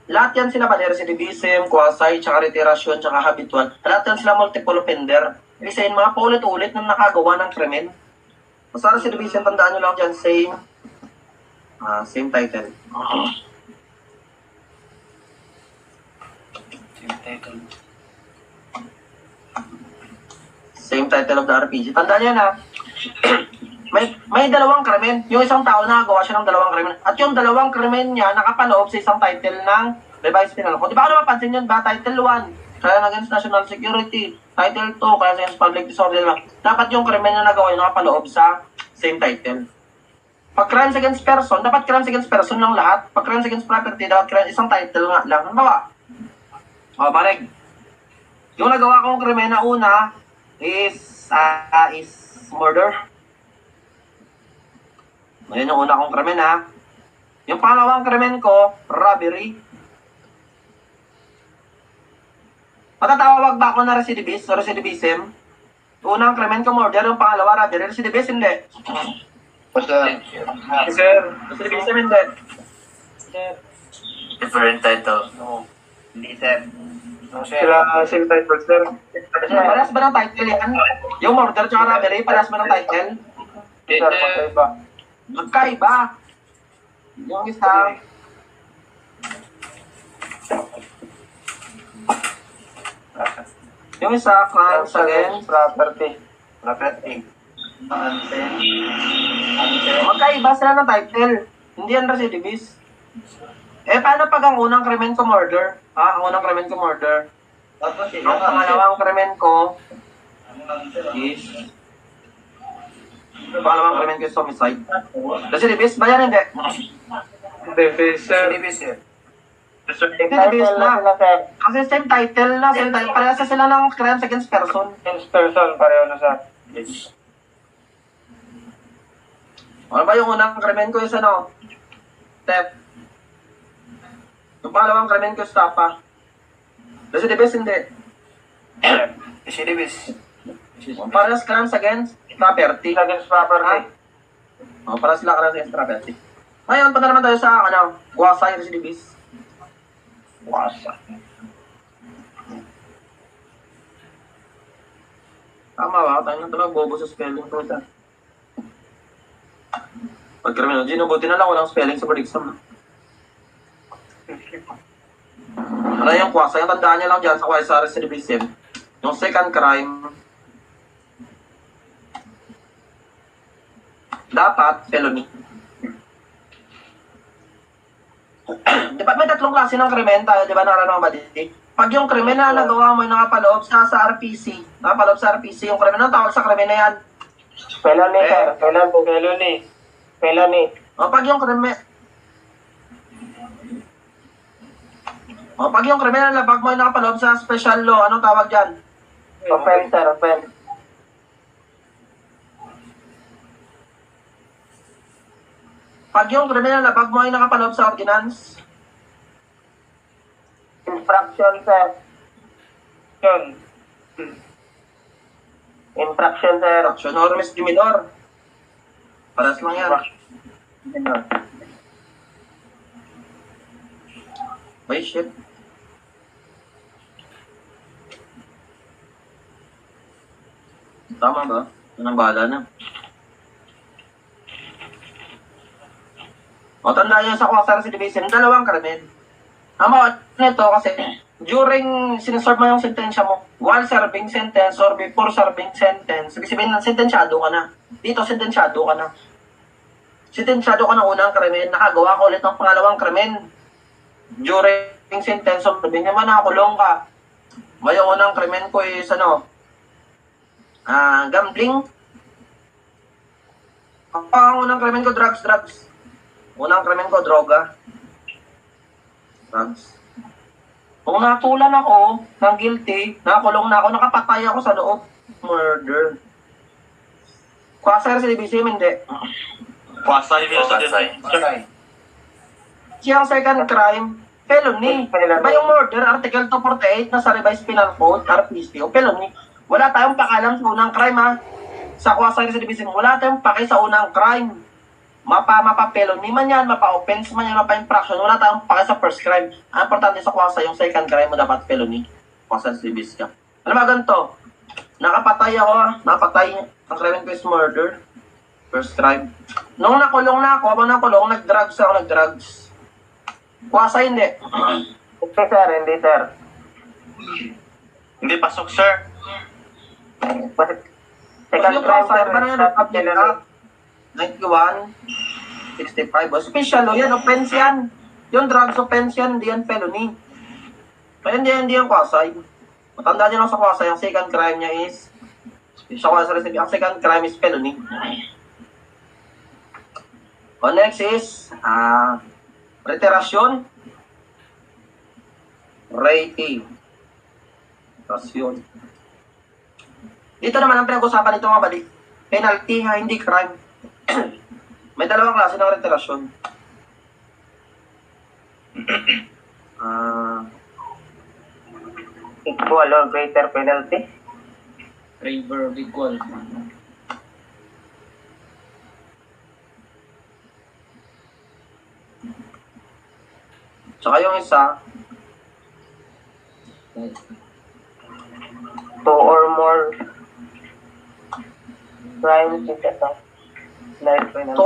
Lahat yan sila ba? Recidivism, quasi, tsaka retirasyon, tsaka habitual. Lahat yan sila multiple offender. Ibig sabihin, mga paulit-ulit na nakagawa ng krimen. Sa recidivism, tandaan nyo lang dyan, same title. Same title of the RPG. Tandaan nyo na, may dalawang krimen. Yung isang tao nakagawa siya ng dalawang krimen. At yung dalawang krimen niya nakapaloob sa isang title ng revised penal code. Di ba ako napapansin yun ba? Title 1, crime against national security. Title 2, crime against public disorder lang. Dapat yung krimen na nagawa yung nakapaloob sa same title. Pag crimes against person, dapat crimes against person lang lahat. Pag crimes against property, dapat isang title nga lang. Halimbawa, barig. Yung nagawa kong krimen na una is murder. Ayan yung una kong krimen, ha. Yung pangalawang krimen ko, robbery. Matatawag ba ako na recidivist o recidivism? Unang krimen ko, murder. Yung pangalawa, robbery. Recidivist, hindi. Sir. Recidivism, hindi. Different title. Hindi, sir. Sila same title, sir. Parehas ba ng title yan? Yung murder tsaka robbery, parehas ba ng title? Sir, magkaiba. Magkaiba. Yung isa, crimes against Property. magkaiba sila ng title. Hindi yan recidivist. Eh, paano pag ang unang krimen ko murder? Ang unang krimen ko murder. Ang pangalawang krimen ko is pangalawang krimen ko is homicide. Recidivist ba yan? Hindi. Sir. Recidivist na. Kasi same title na. Parehas sila ng crimes against person. Against person, pareho na, sir. Ano ba yung unang krimen ko is ano? Theft. Yung pangalawang krimen ko is tapa. Recidivist, hindi. Parehas crimes against property. Against property. Parehas sila crimes against property. Ngayon, punta naman tayo sa quasi recidivist. Tama ba? Tayo na talaga bobo sa spelling ko. Pag criminology, buti na lang walang spelling sa board exam. Ano yung quasi? Yung tandaan niya lang dyan sa quasi recidivism. Yung second crime, dapat felony. Di ba may tatlong klase ng krimen tayo, di ba nakaraan mga baditi? Pag yung krimen na nagawa mo yung nakapaloob sa RPC, yung krimen na tawag sa krimen na yan. Felony, sir. Felony. Pag yung krimen na labag mo yung nakapaloob sa special law, anong tawag dyan? Offense, sir. Offense. Pag yung krimen na labag mo yung nakapaloob sa ordinance, Infraction, sir. Infraction, sir. action or misdemeanor. Paras lang yan. Ay, shit. Tama ba? Yan ang bahala na. O, tandaan nyo sa quasi recidivism, dalawang krimen. Ang mga nito kasi, during sineserve mo yung sentensya mo, while serving sentence or before serving sentence, ibig sabihin ng sentensyado ka na. Dito, sentensyado ka na. Sentensyado ka ng unang krimen, nakagawa ka ulit ng pangalawang krimen. During sentence of serving, naman nakakulong ka. May unang krimen ko is gambling. Ang unang krimen ko, drugs. Unang krimen ko, droga. Drugs. Kung natulan ako ng guilty, nakakulong na ako, nakapatay ako sa loob. Murder. Quasi recidivism, hindi. Quasi yun. Okay. Siyang second crime, felony. Diba yung murder, Article 248 na sa Revised Penal Code, RPC, o felony. Wala tayong pakalam sa unang crime, ha? Sa quasi recidivism, wala tayong paki sa unang crime. Mapa-felony man yan, mapa-offense man yan, mapa-infraction, wala tayong paki sa first crime. Ang importante sa quasi, yung second crime mo dapat felony. Quasi recidivism ka. Alam mo, ganito, nakapatay ako, ang crime ko is murder. First crime. Nung nakulong na ako, habang nakulong, nag-drugs. Quasi hindi. Hindi, sir. Hindi, sir. Hindi pasok, sir. Second Yung crime, quasi, sir. ba na yan, Republic Act 91, 65. O, special law yan, offense yan. Yung drugs offense yan, hindi yan felony. Kaya hindi yan quasi. Matandaan nyo lang sa quasi, yung second crime niya is, ang second crime is felony. O, next is, reiterasyon. Rating. Reiterasyon. Dito naman ang pinag-usapan nito mga balik. Penalty ha, hindi crime. May dalawang klase ng reiterasyon. Equal or greater penalty. Favor equal. Tsaka yung isa, Two or more crimes in the life penalty. 2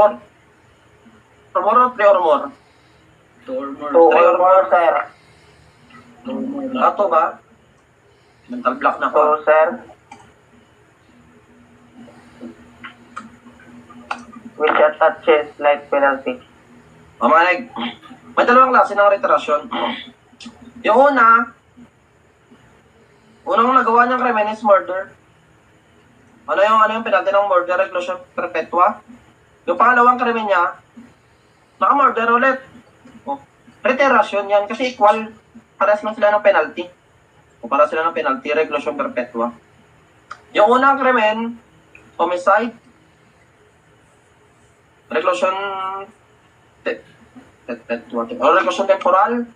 or more or 3 or more? Two or more. Two or more, sir. Two or more. Ato ba? Mental block na So, ko. sir, which attaches life penalty. O mga may dalawang klase ng reiterasyon. Yung unang nagawa niyang krimen is murder. Ano yung penalty ng murder? Reclusion perpetua. Yung pangalawang krimen niya, naka-murder ulit. O, reiterasyon yan kasi equal. Pares lang sila ng penalty. O para sila ng penalty, reclusion perpetua. Yung unang krimen, homicide. Reclusion perpetua. O reclusion temporal.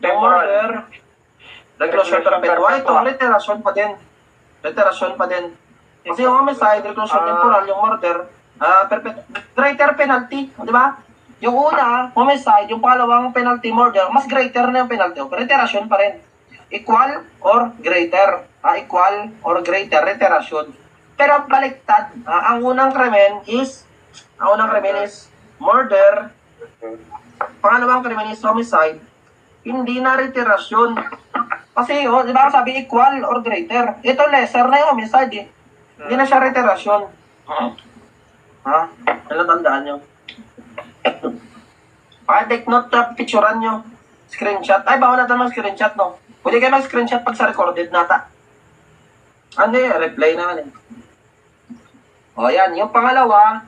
Yung murder, reclusion perpetua. Ito, reiterasyon pa din. Reiterasyon pa din. Kasi yung homicide, reclusion temporal, yung murder, greater penalty. Di ba? Yung una, homicide, yung pangalawang penalty, murder, mas greater na yung penalty. Reiterasyon pa rin. Equal or greater. Equal or greater, reiterasyon. Pero baliktad. Ang unang krimen is murder. Pangalawang krimen is homicide. Hindi na reiterasyon. Kasi, di ba sabi equal or greater? Ito lesser na yung homicide eh. Hindi na siya reiterasyon. Ano tandaan nyo? Take note na picturean nyo. Screenshot. Ay, bawal natin mag-screenshot, no? Pwede kayo mag-screenshot pag sa recorded nata. Ano reply naman eh. O, yan. Yung pangalawa,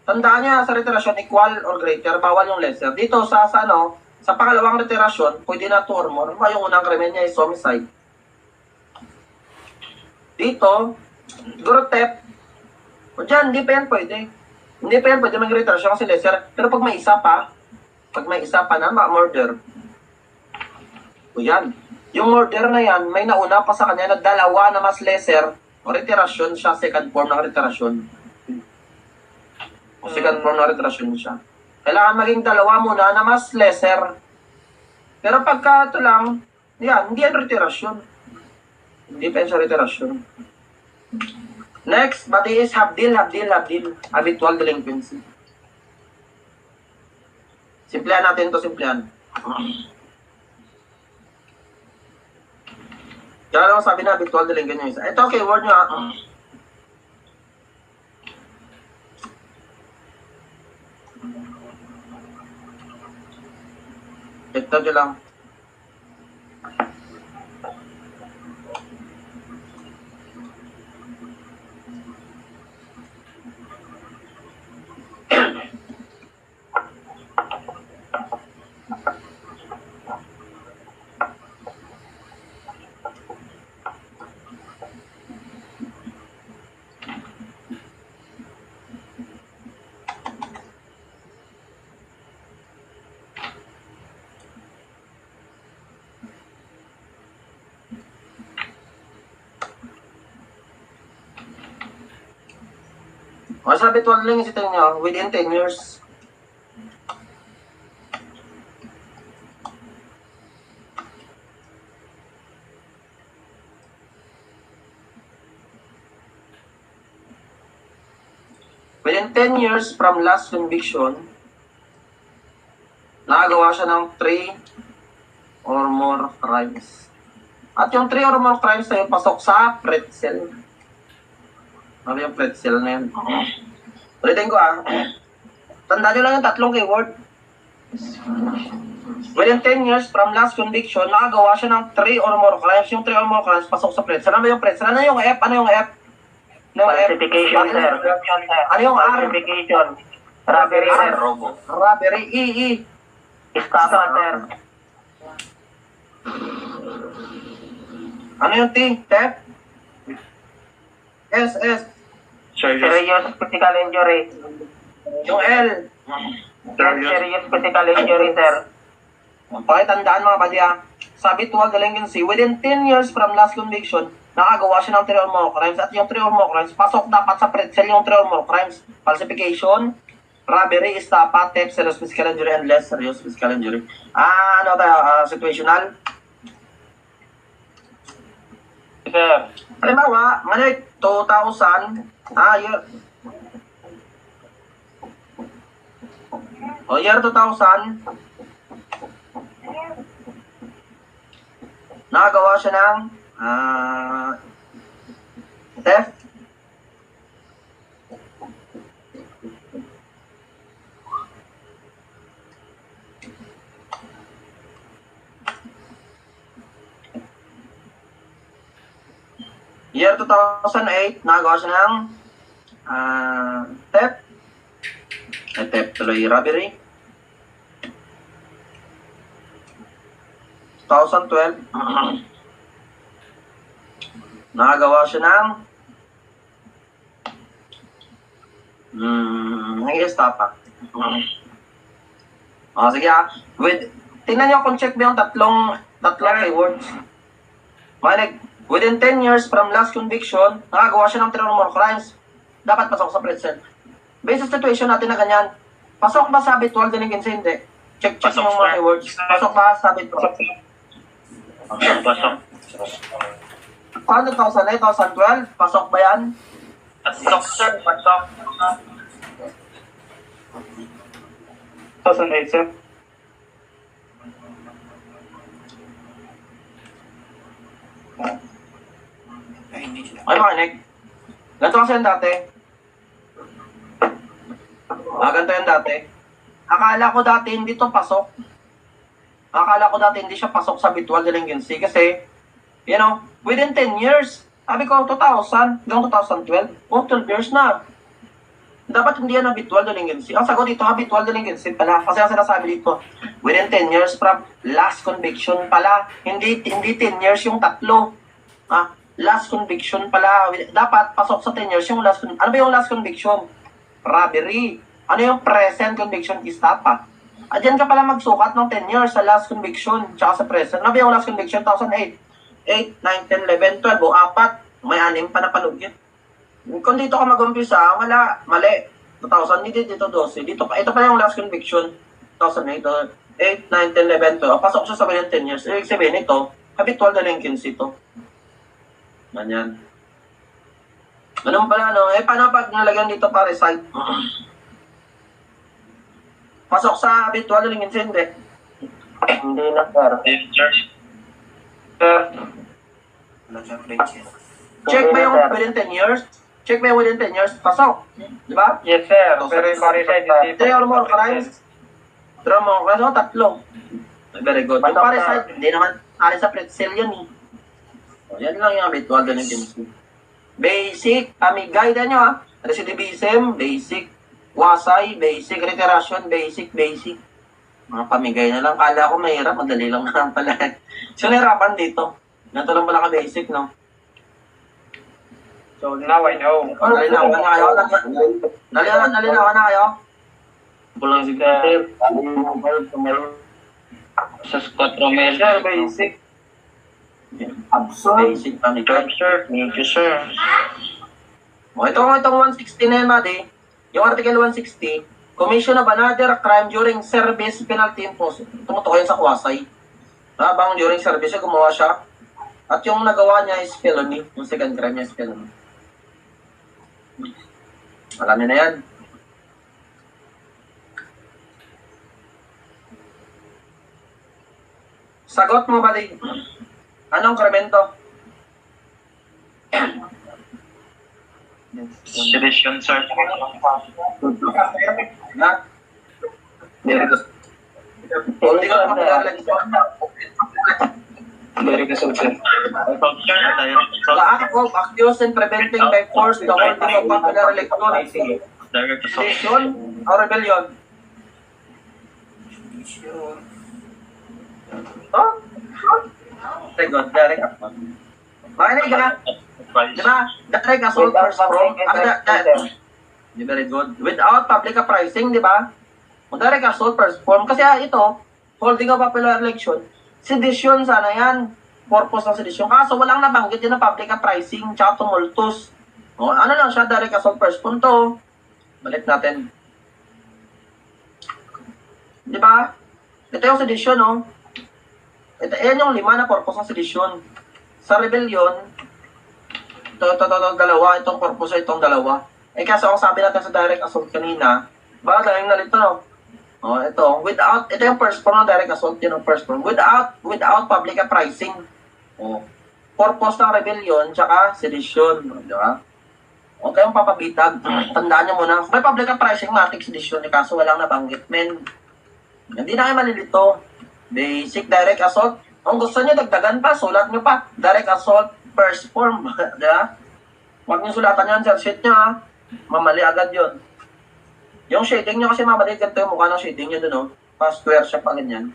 tandaan nyo sa reiterasyon, equal or greater, bawal yung lesser. Dito sa pangalawang reiterasyon, pwede na 2 or more. Yung unang krimen niya is homicide. Dito, siguro theft. O dyan, hindi pa yan pwede. Hindi pa yan pwede mag-reiterasyon kasi lesser. Pero pag may isa pa na, murder. O yan. Yung murder na yan, may nauna pa sa kanya na dalawa na mas lesser. O reiterasyon siya, second form ng reiterasyon. O second form ng reiterasyon siya. Kailangan maging dalawa muna na mas lesser. Pero pagka ito lang, yan, hindi yan reiterasyon. Hindi pa yan siya reiterasyon. Next, body is habdil. Habitual delinquency. Simplihan natin to, simplihan. Kaya lang sabi na, habitual delinquent yung isa. Ito, keyword nyo ha. Ito nyo lang. O, sa habitual lang yung nyo, within 10 years. Within 10 years from last conviction, nakagawa siya ng 3 or more crimes. At yung 3 or more crimes na yun, pasok sa pretzel. Ano yung pretzel na yun? Ulitin ko Tandaan nyo lang yung tatlong keyword. Within 10 years from last conviction, nakagawa siya ng 3 or more crimes. Yung 3 or more crimes, pasok sa pretzel. Ano yung pretzel? Ano yung F? Ano yung F? Ano yung F? Falsification, sir. Ano yung R? Falsification. Robbery, sir. Robo. Robbery. E. Estafa, sir. Ano yung T? Theft? S. Serious physical injury. Yung L. Serious physical injury, sir. Pakitandaan mga buddy sa habitual delinquency, within 10 years from last conviction, nakagawa siya ng 3 or more crimes. At yung 3 or more crimes, pasok dapat sa pretzel yung 3 or more crimes. Falsification, robbery, estafa, theft, serious physical injury, and less serious physical injury. Ano tayo? Situational? Sir. Halimbawa, Manik, 2000, year 2000, nakagawa siya ng theft, year 2008, nakagawa siya ng theft, theft tuloy, robbery. 2012, nakagawa siya ng estafa. Sige tingnan nyo kung check mo yung tatlong keywords. Manig, within 10 years from last conviction, nakagawa siya ng 3 or more crimes. Dapat pasok sa pretzel. Based sa situation natin na ganyan, pasok ba sa habitual delinquency? Hindi. Check Pasok, mo mga keywords. Pasok ba sa habitual? Pasok. Paano 2008, 2012? Pasok ba yan? Pasok, sir. Pasok. 2008, sir. Ay, makinig. Ganito kasi yan dati. Ganito yan dati. Akala ko dati hindi to pasok. Akala ko dati hindi siya pasok sa habitual delinquency kasi, within 10 years, sabi ko 2000 hanggang 2012, 12 years na. Dapat hindi yan habitual delinquency. Ang sagot dito, habitual delinquency pala. Kasi ang sinasabi dito, within 10 years from last conviction pala. Hindi 10 years yung tatlo. Last conviction pala. Dapat pasok sa 10 years yung last conviction. Ano ba yung last conviction? Robbery. Ano yung present conviction? Estafa. Diyan ka pala magsukat ng 10 years sa last conviction tsaka sa present. Ano ba yung last conviction? 2008, 8, 9, 10, 11, 12, o 4. May 6 pa na palugit. Kung dito ka mag-umpisa, wala, mali. 2000, dito 12. Ito pa yung last conviction. 2008, 8, 9, 10, 11, 12. Pasok siya sa 10 years. Ibig sabihin ito, habitual delinquency ito. Ganyan. Ganun pala, paano pag nalagyan dito pa recite? Pasok sa habitual ng hindi. Hindi na, sir. Sir. Check Hindi ba na, yung sir. within 10 years? Check ba yung within 10 years? Pasok. Di ba? Yes, sir. Pero yung parricide, hindi 3 or more crimes. 3 or more crimes, tatlo. Very good. Yung Pasok, parricide, hindi naman ali sa pretzel yan eh. O, yan lang yung habitual ng chemistry. Basic, guide nyo ha. Recidivism, basic. Wasay, basic. Reiteration, basic. Mga pamigay na lang. Kala ko mahirap, madali lang naman pala. So, nahirapan dito. Ganito lang pala ka-basic, no? So now I know. Nalinawan na kayo? Nalinawan na kayo? Kulang si Peter. Sa squat Romel. Sir, basic. Basic, pamigay. Sir, thank you, sir. O, itong 160 na yan, Madi. Yung Article 160, commission of another crime during service penalty imposed. Tumutukoy yan sa Kuwasay. Habang during service, gumawa siya. At yung nagawa niya is felony. Yung second crime niya is felony. Alam niyo na yan. Sagot mo, Madi. Anong kremento? Sedition, sir. Ha? Hindi ko na Very good, sir. Assault, sir. Direct The assault. act of accused and preventing by force the holding of popular electorate. Direct assault. Sedition o rebellion? Oh? Very good, direct assault. Makinig ka. Di ba? Direct assault first form. Very good. Without public uprising, di ba? O direct assault first form. Kasi ito, holding of popular election, sedition sana yan. Purpose ng sedition. Kaso walang nabanggit yun ng public uprising tsaka tumultus. O, ano lang siya, direct assault first form to. Balik natin. Di ba? Ito yung sedition, no? Yan yung 5 na purpose ng sedition. Sa rebellion, ito, dalawa. Itong purpose, itong dalawa. Kaso ang sabi natin sa direct assault kanina, baka daling nalito, no? Oh, ito yung first form ng direct assault, yun ang first form. Without public uprising. Oh. Purpose ng rebellion, tsaka sedition. Di ba? Huwag kayong papabitag. Tandaan nyo muna. May public uprising, matik sedition, kaso walang nabanggit, men. Hindi na kayo malilito. Basic direct assault. Kung gusto nyo, dagdagan pa, sulat nyo pa. Direct assault, first form. Di ba? Huwag nyo sulatan yan sa sheet nyo, ha? Mamali agad yun. Yung shading nyo kasi mamali, ganito yung mukha ng shading nyo dun, oh. Pa-square siya pa ganyan.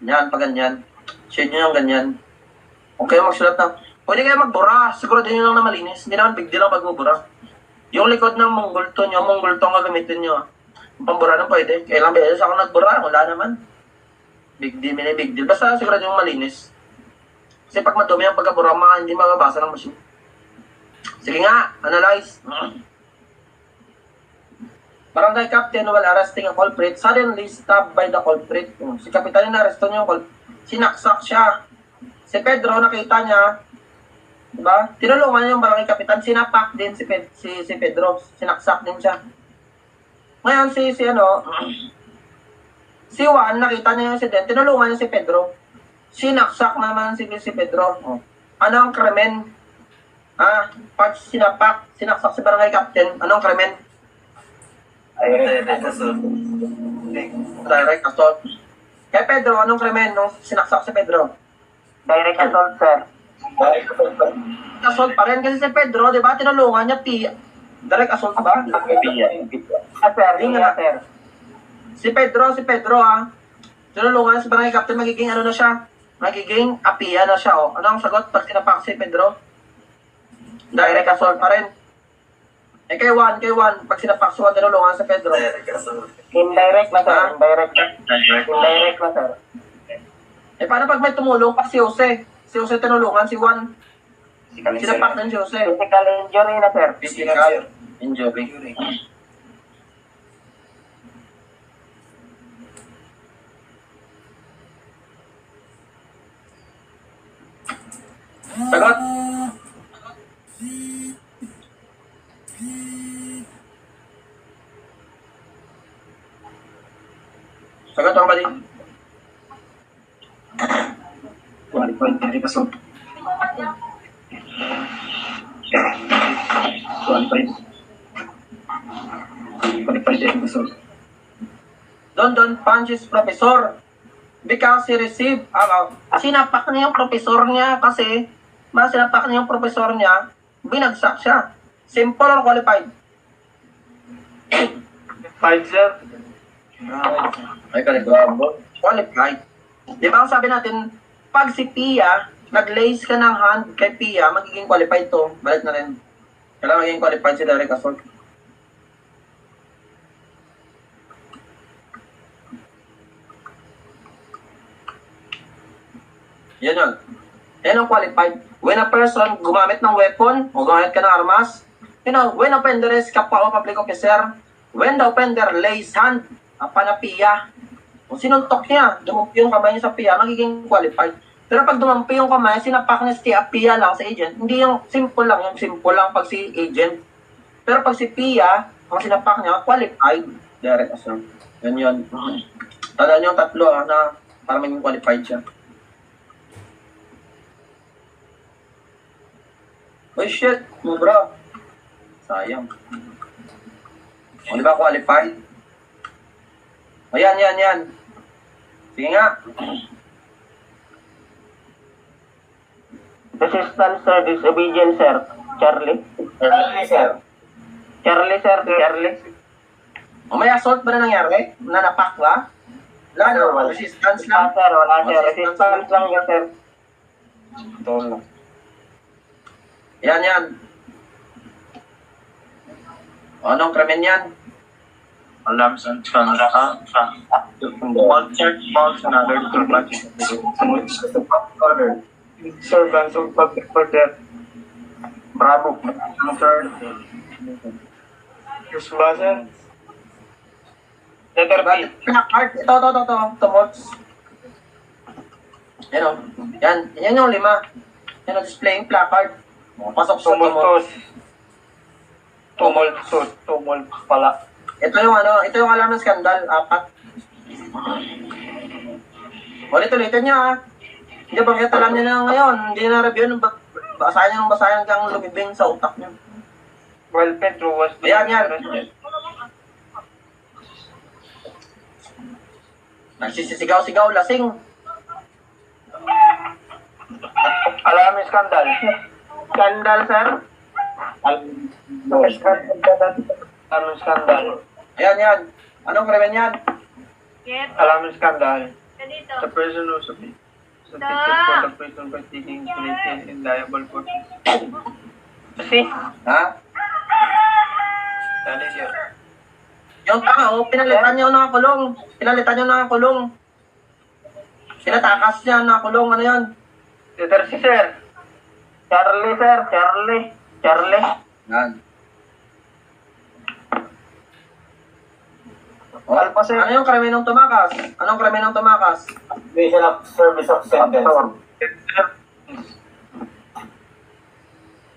Yan, pa ganyan. Shade nyo yung ganyan. Huwag kayo magsulat na. Pwede kayo magbura. Siguro din nyo lang na malinis. Hindi naman big deal ang pagbubura. Yung likod ng monggulto nyo, monggulto ang gagamitin nyo. Yung pambura na pwede. Kailang beses ako nagbura, wala naman. Big deal. Basta siguro yung malinis. Kasi pag madumi ang pagkabura, hindi mababasa ng machine. Sige nga, analyze. Barangay captain while arresting a culprit suddenly stabbed by the culprit. Si kapitan yung naresto niya yung culprit. Sinaksak siya. Si Pedro, nakita niya, diba? Tinulungan niya yung barangay kapitan, sinapak din si Pedro. Sinaksak din siya. Ngayon si Juan, nakita niya yung incident, tinulungan niya si Pedro. Sinaksak naman si Pedro. Ano ang krimen? Pag sinaksak si barangay captain, anong krimen? Direct assault. Direct assault. Kaya Pedro, anong krimen nung sinaksak si Pedro? Direct assault, sir. Assault pa rin kasi si Pedro, di ba? Tinulungan niya, direct assault ba? Sir. Si Pedro, tinulungan si barangay captain, magiging ano na siya? Magiging apiya na siya, oh. Ano ang sagot pag sinapak si Pedro? Direct assault pa rin. Kay Juan, pag sinapak si Juan, tinulungan si Pedro. Indirect na, sir. Indirect na, sir. Paano pag may tumulong pa si Jose? Si Jose tinulungan si Juan. Sinapak din si Jose. Physical injury na, sir. Physical injury. Sagot. Sagot ang bali. Qualified direct assault. Qualified. Qualified direct assault. Don punches professor because he received, sinapak niya yung professor niya kasi, sinapak niya yung professor niya, binagsak siya. Simple or qualified? Fight, sir. Ay, qualified. Di ba ang sabi natin, pag si Pia, nag-lace ka ng hand kay Pia, magiging qualified to. Balik na rin. Kailangan magiging qualified si direct assault. Yan yun. Yan ang qualified. When a person gumamit ng weapon o gumamit ka ng armas, when offender is kapwa o public officer, when the offender lays hand upon a Pia, kung sinuntok niya, dumumpi yung kamay niya sa Pia, magiging qualified. Pero pag dumumpi yung kamay, sinapak niya si Pia lang sa agent, hindi yung simple lang pag si agent. Pero pag si Pia, ang sinapak niya, qualified. Direct assault. Yan yun. Tandaan niyo yung tatlo na para maging qualified siya. Oh shit, mo bro. Sayang. O, di ba qualified? Ayan, yan. Sige nga. Resistance, sir. Disobedience, sir. Charlie. Charlie, sir. Charlie. O, may assault ba na nangyari? Nanapak ba? Wala na, resistance lang. Sir. Wala, sir. Resistance lang yan, sir. Tol lang. Yan. O, anong krimen yan? Alarms and false search, false and alert to match. Servants of public order. Bravo. Sir. Yes ba, sir? Letter B. Placard. Ito, mods. Yan o. Yan yung 5. Yan o, displaying placard. Pasok sa mods. Tumult pala. Ito yung alam ng skandal, 4. Ulit-ulitin niya ha. Hindi ba kaya alam niya na ngayon, hindi na review, basahin hanggang lumibing sa utak niya. Well, Pedro was... Yan. Nagsisisigaw-sigaw, lasing. Alam mo skandal. Skandal, sir. Alam skandal. Ayan. Anong krimen yan? Alam mo skandal. Dito. The person who submitted for the prison by taking guilty and liable for... See? Ha? Dali, sir. Yung tao, pinalitan niya ng kulong. Pinatakas niya ng kulong. Ano yun? Letter C, sir. Charlie, sir. Charlie. Yan. Alpa, sir. Ano yung krimen ng tumakas? Vision of service of sentence.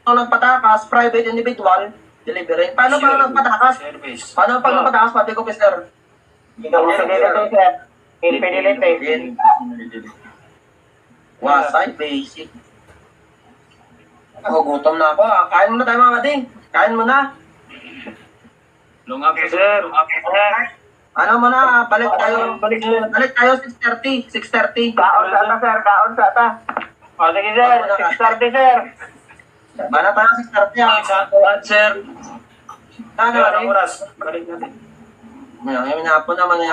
Kung nagpatakas, private individual, delivery. Paano pag nagpatakas? Service. Paano pag nagpatakas, public officer? Infidelity, sir. Infidelity. Wasay, basic. Gutom na ako. Kain muna tayo mga kading. Kain muna. Lungag po, Sir. Ano muna, balik tayo 6:30. Kaon sa ata, sir. O, sige, sir. 6:30, sir. Bana tayo 6:30. sir. Ano, Oras. Balik natin. Ngayon hapon naman.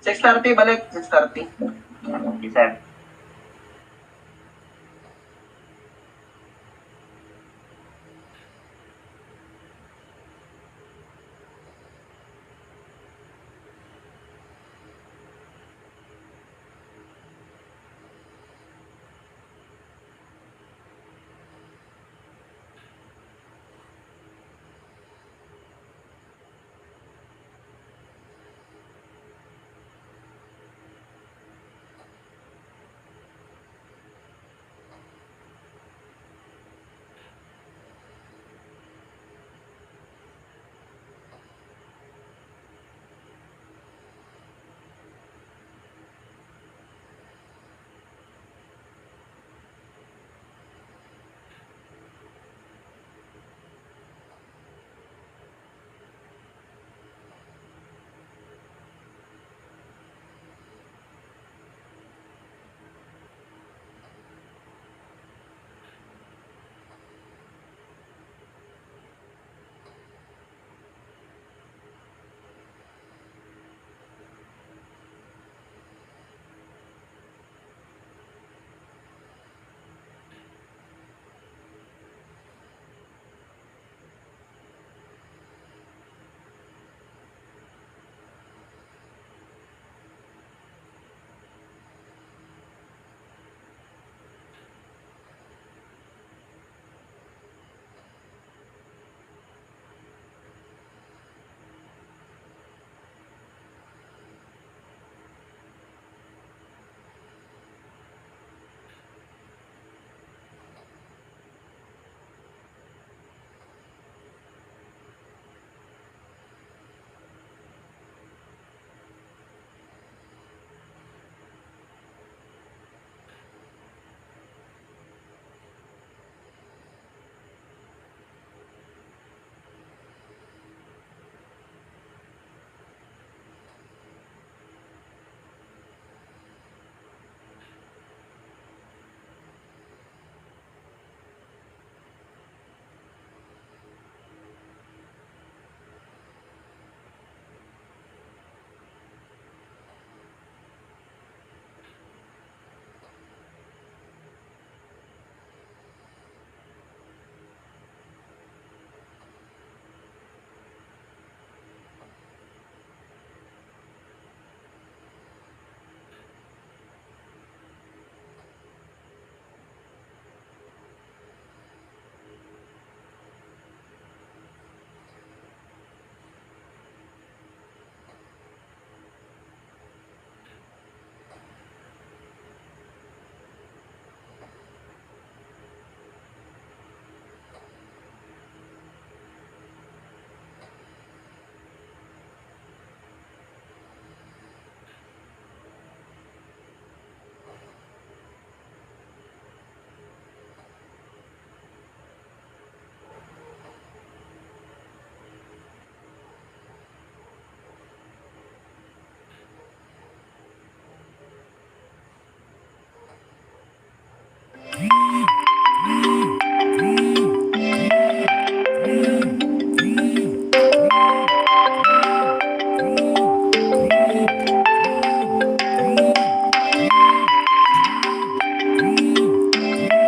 6:30, balik. 6:30. Okay, sir.